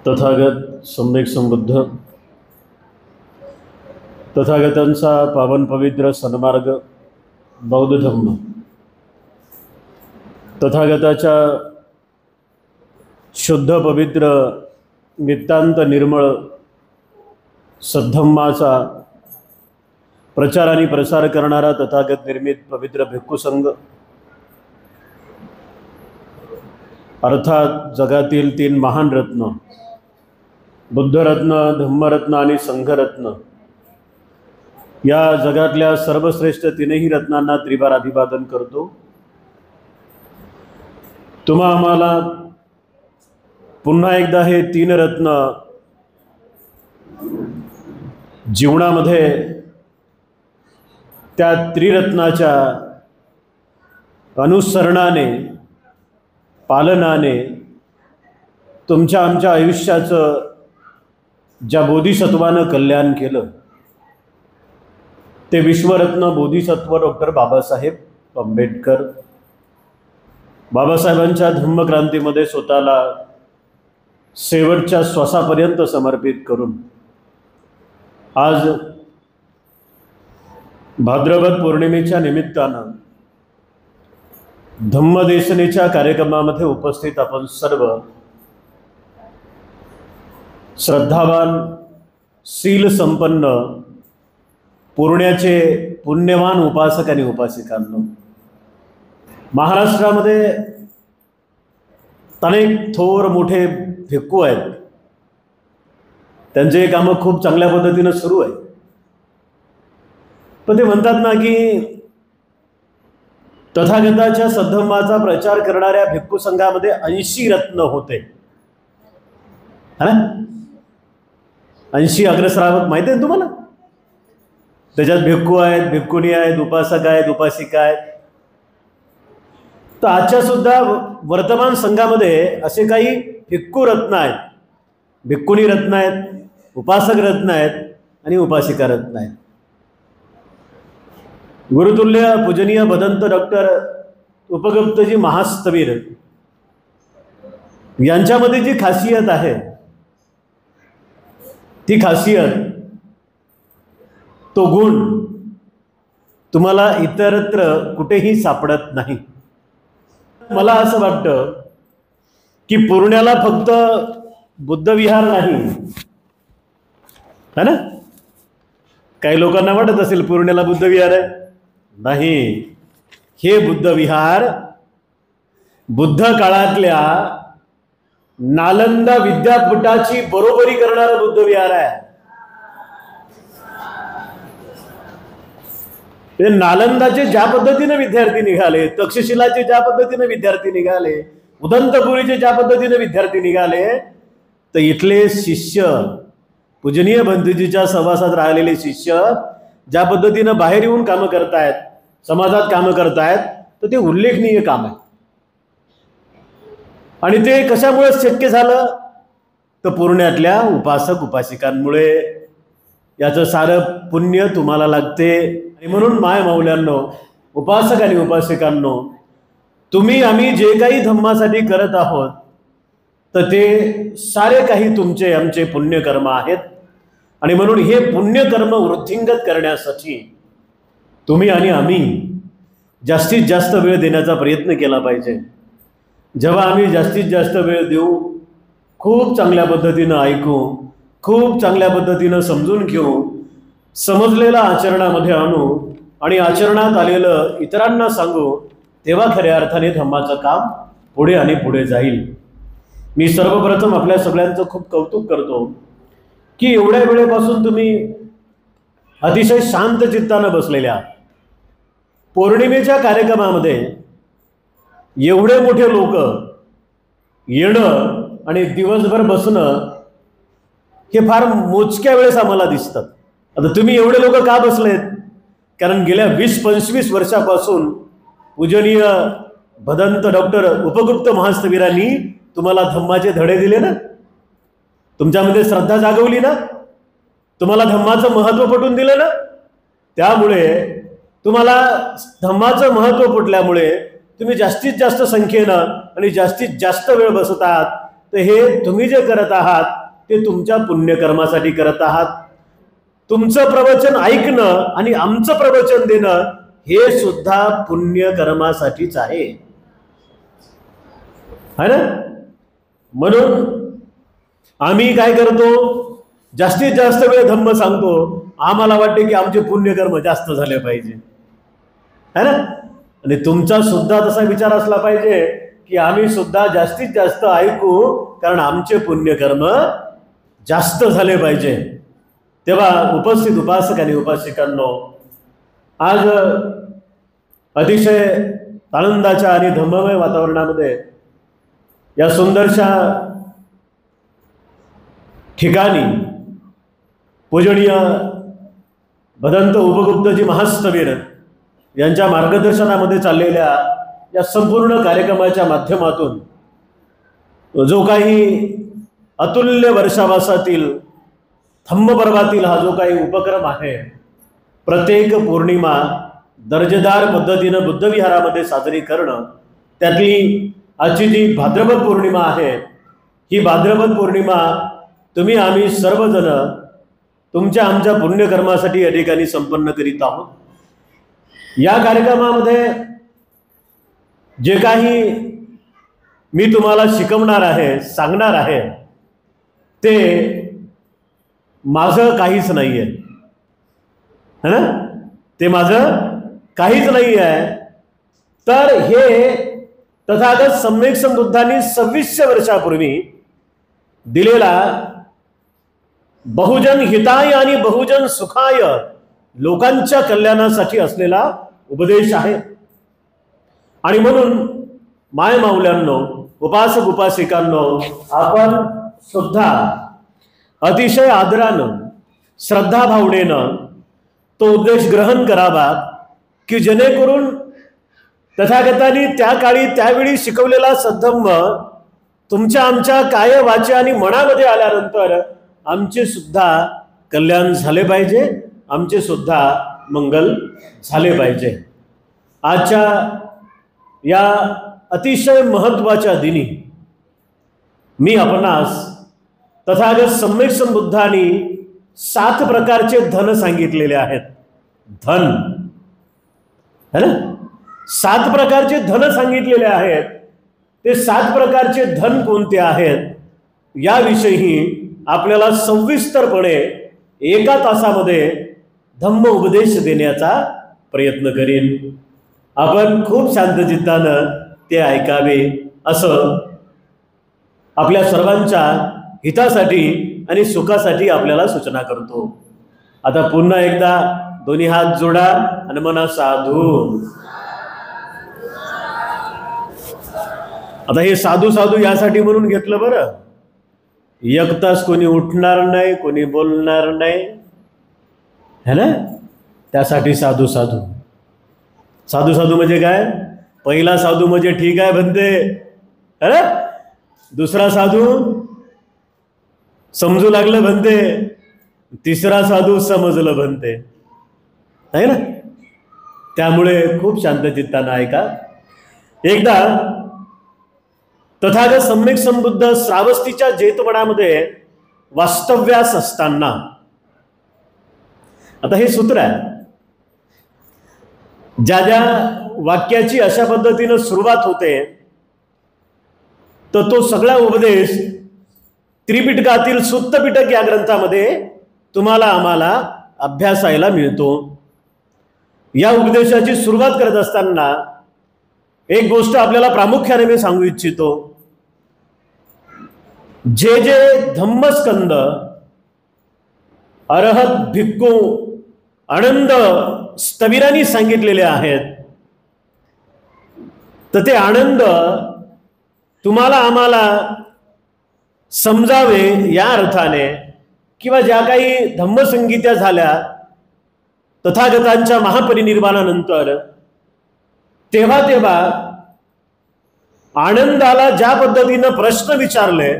तथागत सम्यक संबुद्ध तथागतांचा पावन पवित्र सन्मार्ग बौद्ध धम्म, तथागताच्या शुद्ध पवित्र नितांत निर्मळ सद्धम्माचा प्रचार आणि प्रसार करणारा तथागत निर्मित पवित्र भिक्खू संघ, अर्थात जगातील तीन महान रत्न बुद्धरत्न, धम्मरत्न आणि संघरत्न, या जगातल्या सर्वश्रेष्ठ तीनही रत्नांना त्रिवार अभिवादन करतो। तुम्हा आम्हाला पुन्हा एकदा हे तीन रत्न जीवनामध्ये त्या त्रिरत्नाच्या अनुसरणाने पालनाने तुमच्या आमच्या आयुष्याचं ज्या बोधिसत्वानं कल्याण केलं ते विश्वरत्न बोधिसत्व डॉक्टर बाबासाहेब आंबेडकर, बाबासाहेबांच्या धम्मक्रांतीमध्ये स्वतःला शेवटच्या श्वासापर्यंत समर्पित करून आज भाद्रपद पौर्णिमेच्या निमित्तानं धम्मदेशनेच्या कार्यक्रमामध्ये उपस्थित आपण सर्व श्रद्धावान, शील संपन्न, पुण्याचे पुण्यवान उपासक आणि उपासिकांनो, महाराष्ट्रामध्ये अनेक थोर मोठे भिक्खू आहेत। त्यांचे कामं खूप चांगल्या पद्धतीनं सुरू आहे, पण ते म्हणतात ना की तथागताच्या सद्धम्माचा प्रचार करणाऱ्या भिक्खू संघामध्ये 80 रत्न होते, है ना? 80 अग्रश्रावक माहिती आहे तुम्हाला? त्याच्यात भिक्खू आहेत, भिक्खुनी आहेत, उपासक आहेत, उपासिका आहेत। तर आजच्या सुद्धा वर्तमान संघामध्ये असे काही भिक्खू रत्न आहेत, भिक्खुनी रत्न आहेत, उपासक रत्न आहेत आणि उपासिका रत्न आहेत। गुरुतुल्य पूजनीय भदंत डॉक्टर उपगुप्तजी महास्तवीर यांच्यामध्ये जी खासियत आहे ती खासियत, तो गुण तुम्हाला इतरत्र कुठेही सापडत नाही। मला असं वाटतं की पुण्याला फक्त बुद्धविहार नाही, है ना? काही लोकांना वाटत असेल पुण्याला बुद्धविहार आहे, नाही। हे बुद्धविहार बुद्ध काळातल्या नालंदा विद्यापीठाची बरोबरी करणारं बुद्धविहार आहे। ते नालंदाचे ज्या पद्धतीने विद्यार्थी निघाले, तक्षशिलाचे ज्या पद्धतीने विद्यार्थी निघाले, उदंतपुरीचे ज्या पद्धतीने विद्यार्थी निघाले, तर इथले शिष्य, पूजनीय बंधूजीच्या सहवासात राहिलेले शिष्य ज्या पद्धतीनं बाहेर येऊन कामं करतायत, समाजात कामं करतायत, तर ते उल्लेखनीय काम आहे। आणि ते कशामुळे शक्य झालं? तर पुण्यातल्या उपासक उपासिकांमुळे। याचं सारं पुण्य तुम्हाला लागते। आणि म्हणून माय मौल्यांनो, उपासक आणि उपासिकांनो, तुम्ही आम्ही जे काही धम्मासाठी करत आहोत तर ते सारे काही तुमचे आमचे पुण्यकर्म आहेत। आणि म्हणून हे पुण्यकर्म वृद्धिंगत करण्यासाठी तुम्ही आणि आम्ही जास्तीत जास्त वेळ देण्याचा प्रयत्न केला पाहिजे। जेव्हा आम्ही जास्तीत जास्त वेळ देऊ, खूप चांगल्या पद्धतीनं ऐकू, खूप चांगल्या पद्धतीनं समजून घेऊ, समजलेलं आचरणामध्ये आणू आणि आचरणात आलेलं इतरांना सांगू, तेव्हा खऱ्या अर्थाने धम्माचं काम पुढे आणि पुढे जाईल। मी सर्वप्रथम आपल्या सगळ्यांचं खूप कौतुक करतो की एवढ्या वेळेपासून तुम्ही अतिशय शांत चित्तानं बसलेल्या पौर्णिमेच्या कार्यक्रमामध्ये एवढे मोठे लोक येणं आणि दिवसभर बसणं हे फार मोजक्या वेळेस आम्हाला दिसतं। आता तुम्ही एवढे लोक का बसलेत? कारण गेल्या 20-25 वर्षापासून पूजनीय भदंत डॉक्टर उपगुप्त महास्तवीरांनी तुम्हाला धम्माचे धडे दिले ना, तुमच्यामध्ये श्रद्धा जागवली ना, तुम्हाला धम्माचं महत्त्व पटवून दिलं ना, त्यामुळे तुम्हाला धम्माचं महत्त्व पटल्यामुळे तुम्ही जास्तीत जास्त संख्येनं आणि जास्तीत जास्त वेळ बसत आहात। तर हे तुम्ही जे करत आहात ते तुमच्या पुण्यकर्मासाठी करत आहात. तुमचं प्रवचन ऐकणं आणि आमचं प्रवचन देणं हे सुद्धा पुण्यकर्मासाठीच आहे ना. म्हणून आम्ही काय करतो, जास्तीत जास्त वेळ धम्म सांगतो. आम्हाला वाटते की आमचे पुण्यकर्म जास्त झाले पाहिजे है ना. आणि तुमचा सुद्धा तसा विचार असला पाहिजे की आम्ही सुद्धा जास्तीत जास्त ऐकू, कारण आमचे पुण्यकर्म जास्त झाले पाहिजे. तेव्हा उपस्थित उपासक आणि उपासिकांनो, आज अतिशय आनंदाच्या आणि धम्ममय वातावरणामध्ये या सुंदरशा ठिकाणी पूजनीय भदंत उपगुप्तजी महास्तवीर यांच्या मार्गदर्शनामध्ये चाललेल्या या संपूर्ण कार्यक्रमाच्या माध्यमातून जो काही अतुल्य वर्षावासातील धम्मपर्वातील हा जो काही उपक्रम आहे, प्रत्येक पौर्णिमा दर्जेदार पद्धतीनं बुद्धविहारामध्ये साजरी करणं, त्यातली आजची जी भाद्रपद पौर्णिमा आहे, ही भाद्रपद पौर्णिमा तुम्ही आम्ही सर्वजण तुमच्या आमच्या पुण्यकर्मासाठी या ठिकाणी संपन्न करीत आहोत. या कार्यक्रमामध्ये जे काही मी तुम्हाला शिकवणार आहे, सांगणार आहे, ते माझं काहीच नाही आहे है ना. ते माझं काहीच नाही आहे. तर हे तथागत सम्यक संबुद्धांनी 2600 वर्षापूर्वी दिलेला बहुजन हिताय आणि बहुजन सुखाय, लोकांच्या कल्याणासाठी असलेला उपदेश आहे. आणि म्हणून माय माऊल्यांनो, उपासक उपासिकांनो, आपण सुद्धा अतिशय आदरानं श्रद्धा भावनेनं तो उपदेश ग्रहण करावा, की जेणेकरून तथागतांनी त्या काळी त्यावेळी शिकवलेला सद्धम्म तुमच्या आमच्या काय वाचा आणि मनामध्ये आल्यानंतर आमचे सुद्धा कल्याण झाले पाहिजे, आमचे सुद्धा मंगल झाले पाहिजे. आजच्या या अतिशय महत्त्वाच्या दिनी मी आपणास तथागत सम्यक संबुद्धांनी 7 प्रकारचे धन सांगितलेले आहेत. धन है ना, 7 प्रकारचे धन सांगितलेले आहेत. ते 7 प्रकारचे धन कोणते आहेत याविषयी आपल्याला सविस्तरपणे एका तासामध्ये धम्म उपदेश देण्याचा प्रयत्न करीन. आपण खूप शांतचित्तानं ते ऐकावे असं आपल्या सर्वांच्या हितासाठी आणि सुखासाठी आपल्याला सूचना करतो. आता पुन्हा एकदा दोन्ही हात जोडा आणि म्हणा साधू. आता हे साधू साधू यासाठी म्हणून घेतलं बरं, एक तास कोणी उठणार नाही, कोणी बोलणार नाही है ना. त्यासाठी साधू साधू. साधू साधू म्हणजे काय? पहिला साधू म्हणजे ठीक आहे म्हणते है ना, दुसरा साधू समजू लागलं म्हणते, तिसरा साधू समजलं म्हणते आहे ना. त्यामुळे खूप शांतचित्तानं ऐका. एकदा तथागत सम्यक संबुद्ध श्रावस्तीच्या जेतवनामध्ये वास्तव्यास असताना, आता हे सूत्र आहे, ज्या ज्या वाक्याची अशा पद्धतीनं सुरुवात होते तर तो सगळा उपदेश त्रिपिटकातील सुत्त पिटक या ग्रंथामध्ये तुम्हाला आम्हाला अभ्यासायला मिळतो. या उपदेशाची सुरुवात करत असताना एक गोष्ट आपल्याला प्रामुख्याने मी सांगू इच्छितो. जे जे धम्मस्कंद अरहत भिक्खू आनंद स्थविरांनी सांगितलेले आहेत, तर ते आनंद तुम्हाला आम्हाला समजावे या अर्थाने, किंवा ज्या काही धम्मसंगीत्या झाल्या तथागतांच्या महापरिनिर्वाणानंतर, तेव्हा तेव्हा आनंदाला ज्या पद्धतीनं प्रश्न विचारले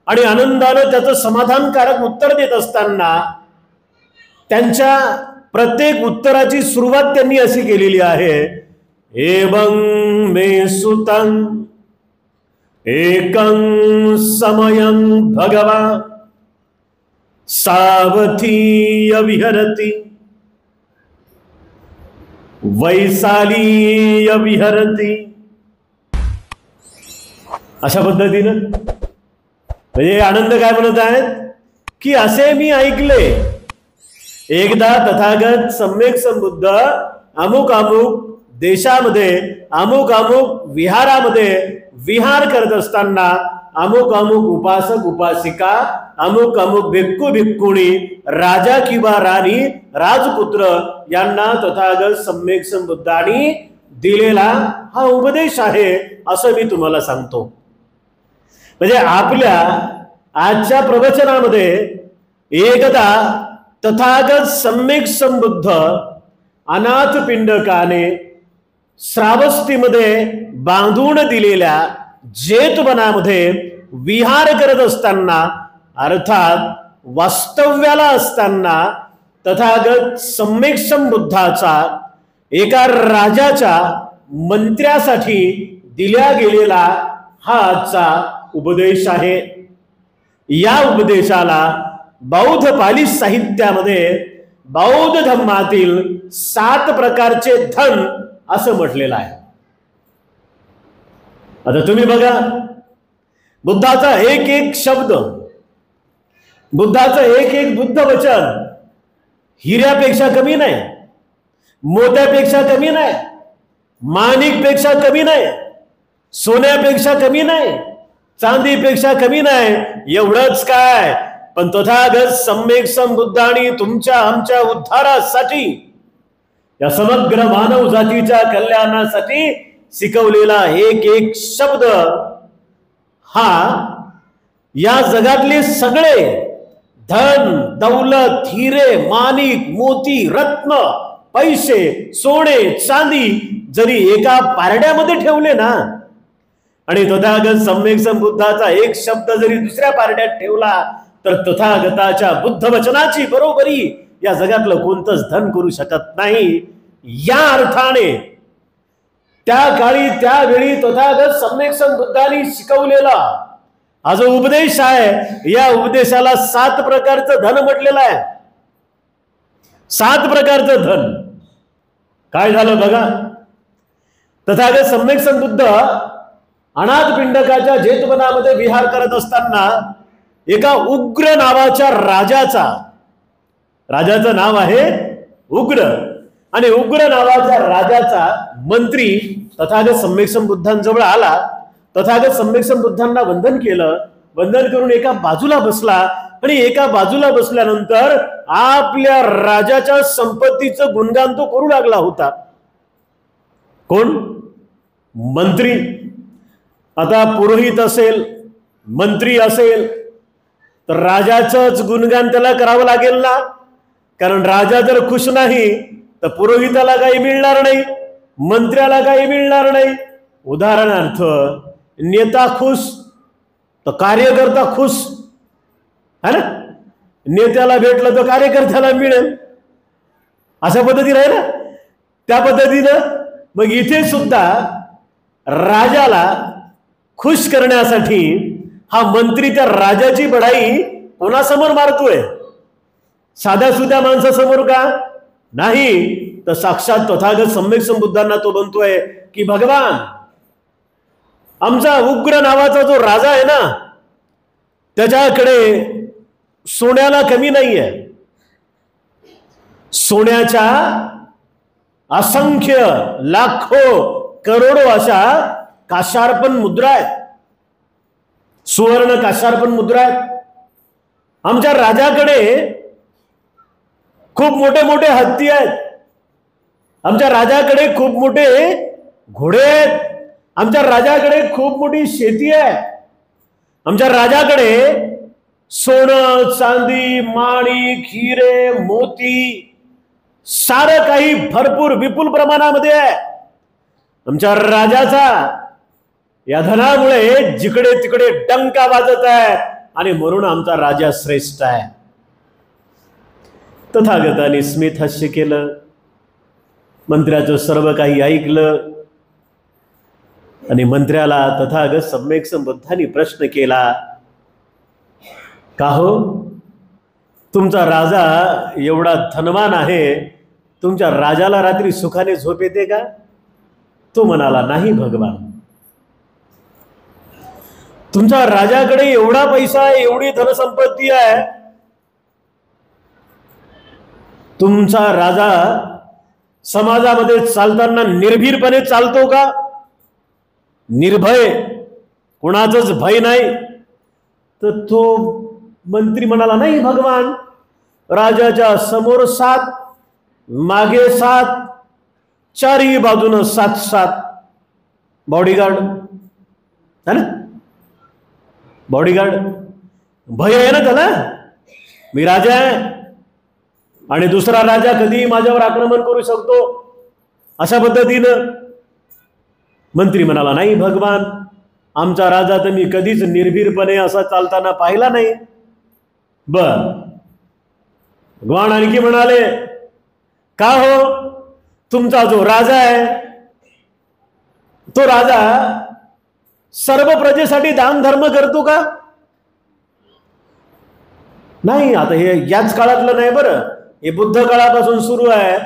आणि आनंदानं त्याचं समाधानकारक उत्तर देत असताना त्यांच्या प्रत्येक उत्तराची सुरुवात त्यांनी अशी केलेली आहे, एवं मे सुतं एकं समयं भगवान् सावधीय विहरति वैशालीय विहरति. अशा पद्धतीनं म्हणजे आनंद काय म्हणत आहेत की असे मी ऐकले एकदा तथागत सम्यक संबुद्ध अमुक अमुक देशामध्ये अमुक अमुक विहारामध्ये विहार करत असताना अमुक अमुक उपासक उपासिका अमुक अमुक भिक्खू भिक्खुणी राजा किंवा राणी राजपुत्र यांना तथागत सम्यक संबुद्धांनी दिलेला हा उपदेश आहे असं मी तुम्हाला सांगतो. म्हणजे आपल्या आजच्या प्रवचनामध्ये एकदा तथागत सम्यक संबुद्ध अनाथ पिंडकाने श्रावस्तीमध्ये बांधून दिलेल्या जेतवनामध्ये विहार करत असताना अर्थात वास्तव्याला असताना तथागत सम्यक संबुद्धाचा एका राजाच्या मंत्र्यासाठी दिल्या गेलेला हा आजचा उपदेश आहे. या उपदेशाला बौद्ध पाली साहित्यामध्ये बौद्ध धर्मातील 7 प्रकारचे धन असं म्हटलेलं आहे. आता तुम्ही बघा बुद्धाचा एक एक शब्द बुद्धाचं एक एक बुद्ध वचन हिऱ्यापेक्षा कमी नाही, मोत्यापेक्षा कमी नाही, माणिकपेक्षा कमी नाही, सोन्यापेक्षा कमी नाही, चांदीपेक्षा कमी नाही. एवढंच काय पण तथागत सम्यक संबुद्धांनी तुमच्या आमच्या उद्धारासाठी या समग्र मानव जातीच्या कल्याणासाठी शिकवलेला एक एक शब्द हा या जगातले सगळे धन दौलत हिरे माणिक मोती रत्न पैसे सोने चांदी जरी एका पारड्यामध्ये ठेवले ना आणि तथागत सम्यक संबुद्धाचा एक शब्द जरी दुसऱ्या पारड्यात ठेवला तर तथागताच्या बुद्ध वचनाची बरोबरी या जगातलं कोणतंच धन करू शकत नाही. या अर्थाने त्या काळी त्यावेळी तथागत सम्यक संबुद्धांनी शिकवलेला हा जो उपदेश आहे या उपदेशाला 7 प्रकारचं धन म्हटलेलं आहे. 7 प्रकारचं धन काय झालं बघा. तथागत सम्यक संबुद्ध अनाथ पिंडकाच्या जेतवनामध्ये विहार करत असताना एका उग्र नावाच्या राजाचं नाव आहे उग्र आणि उग्र नावाच्या राजाचा मंत्री तथागत सम्यक संबुद्धांजवळ आला. तथागत सम्यक संबुद्धांना वंदन केलं. वंदन करून एका बाजूला बसला आणि एका बाजूला बसल्यानंतर आपल्या राजाच्या संपत्तीचं गुणगान तो करू लागला होता. कोण? मंत्री. आता पुरोहित असेल मंत्री असेल तर राजाचंच गुणगान त्याला करावं लागेल ना, कारण राजा जर खुश नाही तर पुरोहिताला काही मिळणार नाही, मंत्र्याला काही मिळणार नाही. उदाहरणार्थ नेता खुश तर कार्यकर्ता खुश है ना. नेत्याला भेटलं तर कार्यकर्त्याला मिळेल अशा पद्धतीने आहे ना. त्या पद्धतीनं मग इथे सुद्धा राजाला खुश करण्यासाठी हा मंत्री त्या राजाची बढाई कोणासमोर मारतोय? साध्या सुध्या माणसासमोर का नाही, तर साक्षात तथागत सम्यक संबुद्धांना तो म्हणतोय की भगवान आमचा उग्र नावाचा जो राजा आहे ना त्याच्याकडे सोन्याला कमी नाहीये. सोन्याच्या असंख्य लाखो करोडो अशा काशार्पण मुद्रा आहेत, सुवर्ण काशार्पण मुद्रा आहेत. आमच्या राजाकडे खूप मोठे मोठे हत्ती आहेत, आमच्या राजाकडे खूप मोठे घोडे आहेत, आमच्या राजाकडे खूप मोठी शेती आहे, आमच्या राजाकडे सोनं चांदी माणिक हिरे मोती सारं काही भरपूर विपुल प्रमाणामध्ये आहे. आमच्या राजाचा या धनामुळे जिकडे तिकडे डंका वाजत आहे आणि म्हणून आमचा राजा श्रेष्ठ आहे. तथागताने स्मित हास्य केलं. मंत्र्याचं सर्व काही ऐकलं. आणि मंत्र्याला तथागत सम्यक संबुद्धांनी प्रश्न केला, का हो, तुमचा राजा एवढा धनवान आहे, तुमच्या राजाला रात्री सुखाने झोप येते का? तो म्हणाला, नाही भगवान. तुमच्या राजाकडे एवढा पैसा आहे, एवढी धनसंपत्ती आहे, तुमचा राजा समाजामध्ये चालताना निर्भीरपणे चालतो का? निर्भय, कुणाचंच भय नाही. तर तो मंत्री म्हणाला, नाही भगवान, राजाच्या समोर 7, मागे 7, चारही बाजूनं 7 बॉडीगार्ड है ना. बॉडीगार्ड भय आहे ना त्याला, मी राजा आहे आणि दुसरा राजा कधी माझ्यावर आक्रमण करू शकतो, अशा पद्धतीनं. मंत्री म्हणाला, नाही भगवान, आमचा राजा तर मी कधीच निर्भीरपणे असा चालताना पाहिला नाही. भगवान आणखी म्हणाले, का हो, तुमचा जो राजा आहे तो राजा सर्व प्रजेसाठी दान धर्म करतो का? नाही. आता हे याच काळातलं नाही बरं, हे बुद्ध काळापासून सुरू आहे.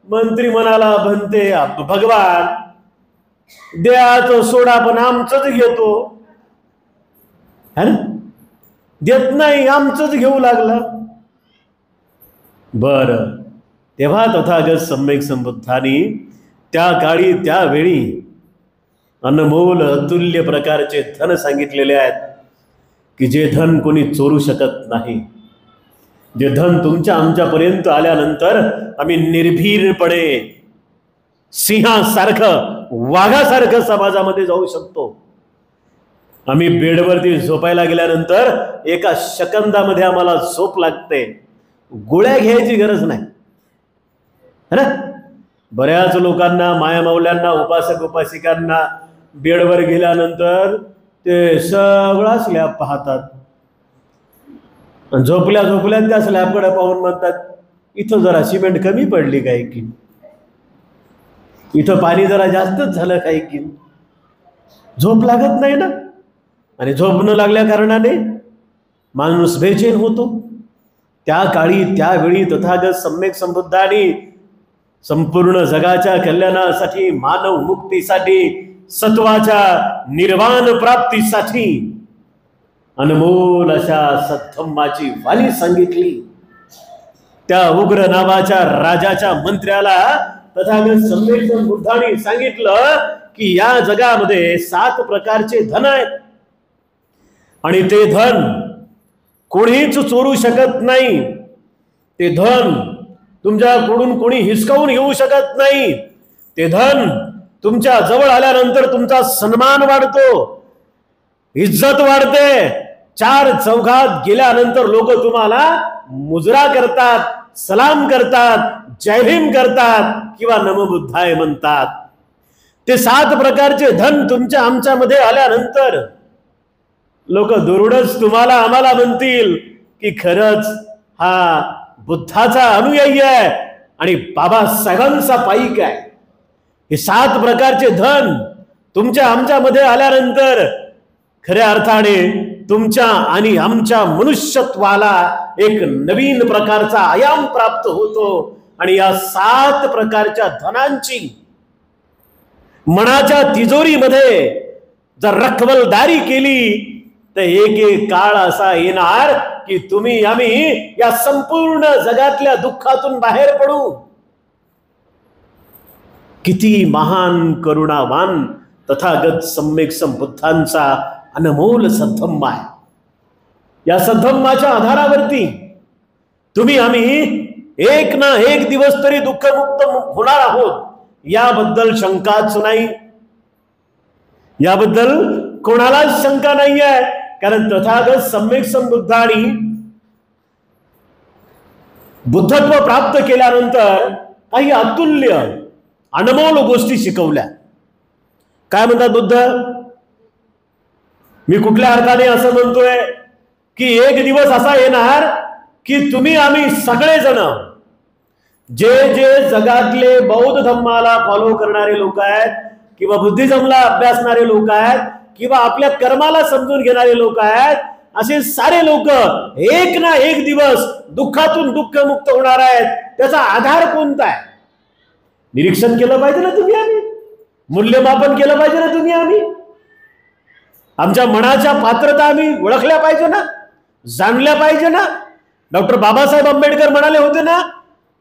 मंत्री म्हणाला, म्हणते भगवान, द्याचं सोडा पण आमचंच घेतो है ना, देत नाही, आमचंच घेऊ लागला. बर, तेव्हा तथागत सम्यक संबुद्धांनी त्या काळी त्यावेळी अनमोल अतुल्य प्रकारचे धन सांगितलेले आहेत, की जे धन कोणी चोरू शकत नाही. जे धन तुमच्या आमच्यापर्यंत आल्यानंतर आम्ही निर्भीरपणे सिंहासारखं, वाघासारखं समाजामध्ये जाऊ शकतो. आम्ही बेडवरती झोपायला गेल्यानंतर एका सेकंदामध्ये आम्हाला झोप लागते, गोळ्या घ्यायची गरज नाही है ना. बऱ्याच लोकांना, मायामाऊल्यांना, उपासक उपासिकांना बेडवर गेल्यानंतर ते सगळा स्लॅब पाहतात, झोपल्या झोपल्या त्या स्लॅबकडे पाहून म्हणतात, इथं जरा सिमेंट कमी पडली काय की, इथं पाणी जरा जास्तच झालं काय की. झोप लागत नाही ना, आणि झोप न लागल्या कारणाने माणूस बेचैन होतो. त्या काळी त्यावेळी तथागत सम्यक संबुद्धांनी संपूर्ण जगाच्या कल्याणासाठी, मानव मुक्तीसाठी, सत्वाच्या निर्वाण प्राप्तीसाठी अनमोल अशा सद्धम्माची वाणी सांगितली. त्या उग्र नावाच्या राजाच्या मंत्र्याला तथागत सम्यक संबुद्धांनी सांगितलं की या जगामध्ये 7 प्रकारचे धन आहेत आणि ते धन कोणीच चोरू शकत नाही. ते धन तुमच्याकडून कोणी हिसकावून घेऊ शकत नाही. ते धन तुमच्या जवळ आल्यानंतर तुमचा सन्मान वाढतो, इज्जत वाढते. 4 चौघात गेल्यानंतर लोक तुम्हाला मुजरा करतात, सलाम करतात, जय भीम करतात किंवा नमो बुद्धाय म्हणतात. ते 7 प्रकारचे धन तुमच्या आमच्यामध्ये आल्यानंतर लोक दुरुडच तुम्हाला आम्हाला म्हणतील की खरंच हा बुद्धाचा अनुयायी आहे आणि बाबासाहेबांचा पाईक आहे. हे 7 प्रकारचे धन तुमच्या आमच्यामध्ये आल्यानंतर खऱ्या अर्थाने तुमच्या आणि आमच्या मनुष्यत्वाला एक नवीन प्रकारचा आयाम प्राप्त होतो. आणि या 7 प्रकारच्या धनांची मनाच्या तिजोरीमध्ये जर रखवलदारी केली तर एक काळ असा येणार की तुम्ही आम्ही या संपूर्ण जगातल्या दुःखातून बाहेर पडू. किती महान करुणावान तथागत सम्यक संबुद्धांचा अनमोल सद्धम्मा आहे. या सद्धम्माच्या आधारावरती तुम्ही आम्ही एक ना एक दिवस तरी दुःखमुक्त होणार आहोत, याबद्दल शंकाच नाही. याबद्दल कोणालाच शंका नाही आहे. कारण तथागत सम्यक संबुद्धांनी बुद्धत्व प्राप्त केल्यानंतर काही अतुल्य अनमोल गोष्टी शिकवल्या. काय म्हणतात बुद्ध? मी कुठल्या अर्थाने असं म्हणतोय की एक दिवस असा येणार की तुम्ही आम्ही सगळेजण, जे जे जगातले बौद्ध धम्माला फॉलो करणारे लोक आहेत, किंवा बुद्धिझमला अभ्यासणारे लोक आहेत किंवा आपल्या कर्माला समजून घेणारे लोक आहेत, असे सारे लोक एक ना एक दिवस दुःखातून दुःख मुक्त होणार आहेत. त्याचा आधार कोणता आहे? निरीक्षण केलं पाहिजे ना तुम्ही आम्ही, मूल्यमापन केलं पाहिजे ना तुम्ही आम्ही, आमच्या मनाच्या पात्रता आम्ही ओळखल्या पाहिजे ना, जाणल्या पाहिजे ना. डॉक्टर बाबासाहेब आंबेडकर म्हणाले होते ना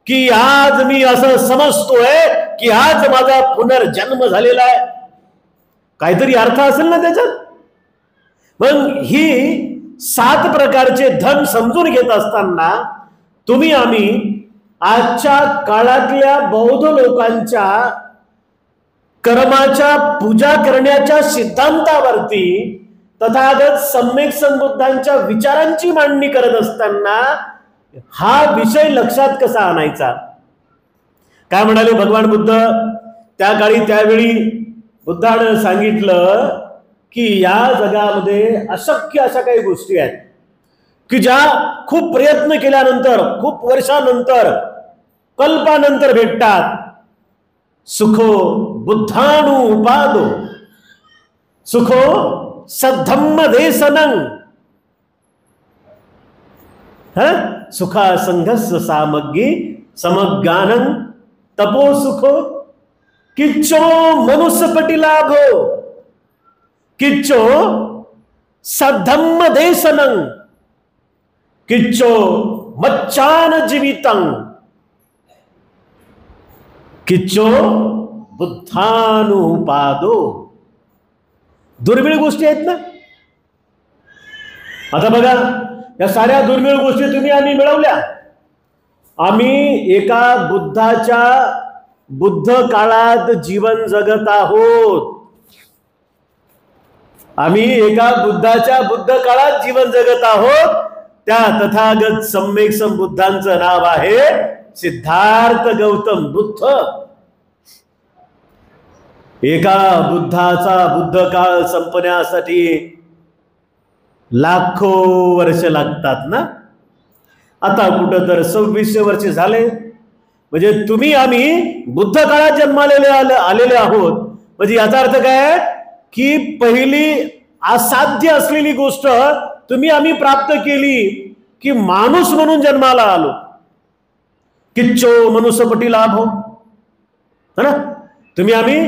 की आज मी असं समजतोय की आज माझा पुनर्जन्म झालेला आहे. काहीतरी अर्थ असेल ना त्याच्यात. मग ही 7 प्रकारचे धन समजून घेत असताना तुम्ही आम्ही आजच्या काळातल्या बौद्ध लोकांच्या कर्माच्या पूजा करण्याच्या सिद्धांतावरती तथागत सम्यक संबुद्धांच्या विचारांची मांडणी करत असताना हा विषय लक्षात कसा आणायचा? काय म्हणाले भगवान बुद्ध त्या काळी? त्यावेळी बुद्धानं सांगितलं की या जगामध्ये अशक्य अशा काही गोष्टी आहेत की ज्या खूप प्रयत्न केल्यानंतर, खूप वर्षानंतर, कल्पानंतर भेटतात. सुखो बुद्धानुपादो, सुखो सद्धम्म देसनं, सुखा संघस्य सामग्री समज्ञानं तपो सुखो किच्चो मनुष्यपटी लाभो, किच्चो सद्धम्म देसनं, किच्चो मच्चान जीवितं, किच्चो बुद्धानुपादो. दुर्मिळ गोष्टी आहेत ना. आता बघा, या साऱ्या दुर्मिळ गोष्टी तुम्ही आम्ही मिळवल्या. आम्ही एका बुद्ध काळात जीवन जगत आहोत. आम्ही एका बुद्ध काळात जीवन जगत आहोत. त्या तथागत सम्यक संबुद्धांचं नाव आहे सिद्धार्थ गौतम बुद्ध. एका बुद्ध काळ संपण्यासाठी लाखो वर्ष लागतात ना. आता कुठं तर 2600 वर्ष झाले. म्हणजे तुम्ही आम्ही बुद्ध काळात जन्मालेले आलेले आहोत. म्हणजे याचा अर्थ काय की पहिली असाध्य असलेली गोष्ट तुम्ही आम्ही प्राप्त केली की माणूस म्हणून जन्माला आलो. किच्चो मनुष्यपटी लाभो, है ना. तुम्ही आम्ही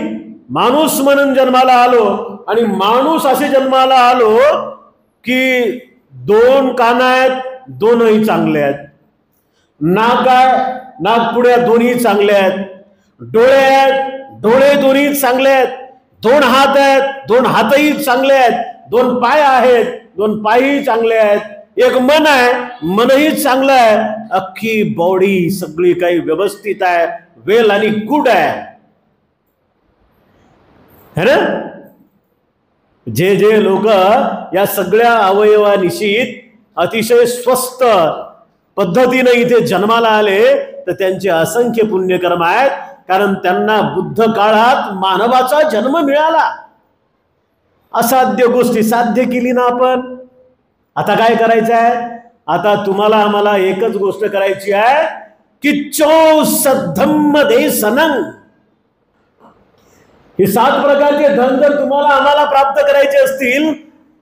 माणूस म्हणून जन्माला आलो आणि माणूस असे जन्माला आलो की 2 कान आहेत, दोनही चांगले आहेत. नाक आहे, नाकपुड्या दोन्ही चांगले आहेत. डोळे आहेत, डोळे दोन्ही चांगले आहेत. 2 हात आहेत, 2 हातही चांगले आहेत. 2 पाय आहेत, 2 पायही चांगले आहेत. एक मन आहे, मनही चांगलं आहे. अख्खी बॉडी सगळी काही व्यवस्थित आहे, वेल आणि गुड आहे, है ना. जे लोक या सगळ्या अवयवानिशीत अतिशय स्वस्त पद्धतीने इथे जन्माला आले तर त्यांचे असंख्य पुण्यकर्म आहेत. कारण त्यांना बुद्ध काळात मानवाचा जन्म मिळाला. असाध्य गोष्टी साध्य केली ना आपण. आता काय करायचं आहे? आता तुम्हाला आम्हाला एकच गोष्ट करायची आहे की चो सद्धम्म देसनं. हे 7 प्रकारचे धन जर तुम्हाला आम्हाला प्राप्त करायचे असतील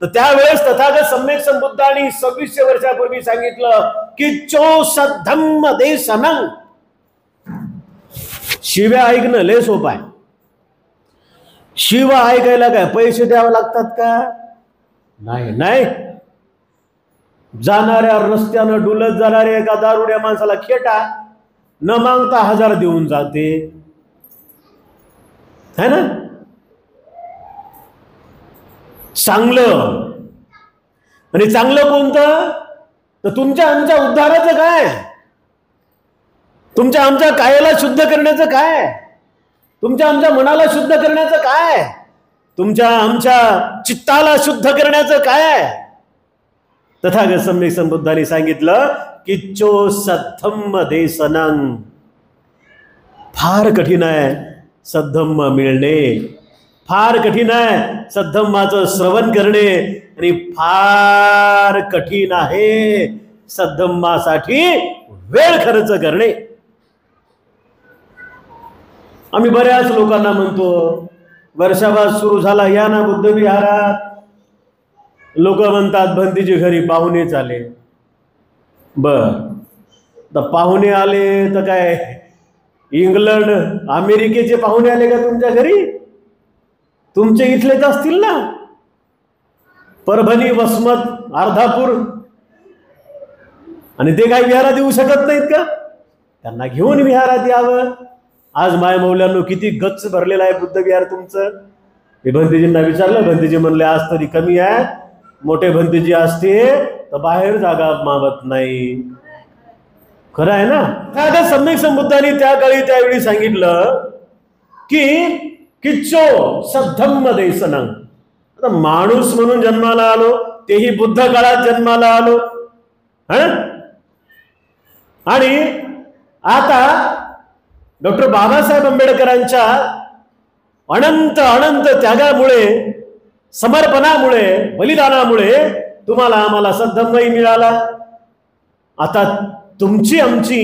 तर त्यावेळेस तथागत सम्यक संबुद्धांनी 2600 वर्षापूर्वी सांगितलं की चो सद्धम्म देसनं. शिव्या ऐकणं लय सोपं आहे. शिव ऐकायला काय पैसे द्यावे लागतात का? नाही. जाणाऱ्या रस्त्यानं डुलत जाणाऱ्या एका दारुड्या माणसाला खेटा न मागता 1000 देऊन जाते, है ना. चांगलं आणि चांगलं कोणतं? तर तुमच्या आमच्या उद्धाराचं काय? तुमच्या आमच्या कायाला शुद्ध करण्याचं काय? तुमच्या आमच्या मनाला शुद्ध करण्याचं काय? तुमच्या आमच्या चित्ताला शुद्ध करण्याचं काय? तथागत सम्यक संबुद्धांनी सांगितलं की चो सद्धम्म देसनं. फार कठीण आहे सद्धम्म मिळणे, फार कठीण आहे सद्धम्माचं श्रवण करणे आणि फार कठीण आहे सद्धम्मासाठी वेळ खर्च करणे. आम्ही बऱ्याच लोकांना म्हणतो वर्षाभात सुरू झाला, या ना बुद्ध विहारात. लोक म्हणतात भंतीजी घरी पाहुणेच आले. बर, तर पाहुणे आले तर काय इंग्लंड अमेरिकेचे पाहुणे आले का तुमच्या घरी? तुमचे इथलेच असतील ना, परभणी, वसमत, अर्धापूर. आणि ते काही विहारात येऊ शकत नाहीत का? त्यांना घेऊन विहारात यावं. आज माय मौल्यांनो किती गच्च भरलेला आहे बुद्ध विहार तुमचं. मी भंतीजींना विचारलं, भंतीजी म्हणले आज तरी कमी आहे, मोठे भंतीजी असते तर बाहेर जागा मावत नाही. खरं आहे ना. सम्यक संबुद्धांनी त्या काळी त्यावेळी सांगितलं की किच्चो सद्धम्म देसनं. आता माणूस म्हणून जन्माला आलो, तेही बुद्ध काळात जन्माला आलो. आणि आता डॉक्टर बाबासाहेब आंबेडकरांच्या अनंत अनंत त्यागामुळे, समर्पणामुळे, बलिदानामुळे तुम्हाला आम्हाला सद्धम्मही मिळाला. आता तुमची आमची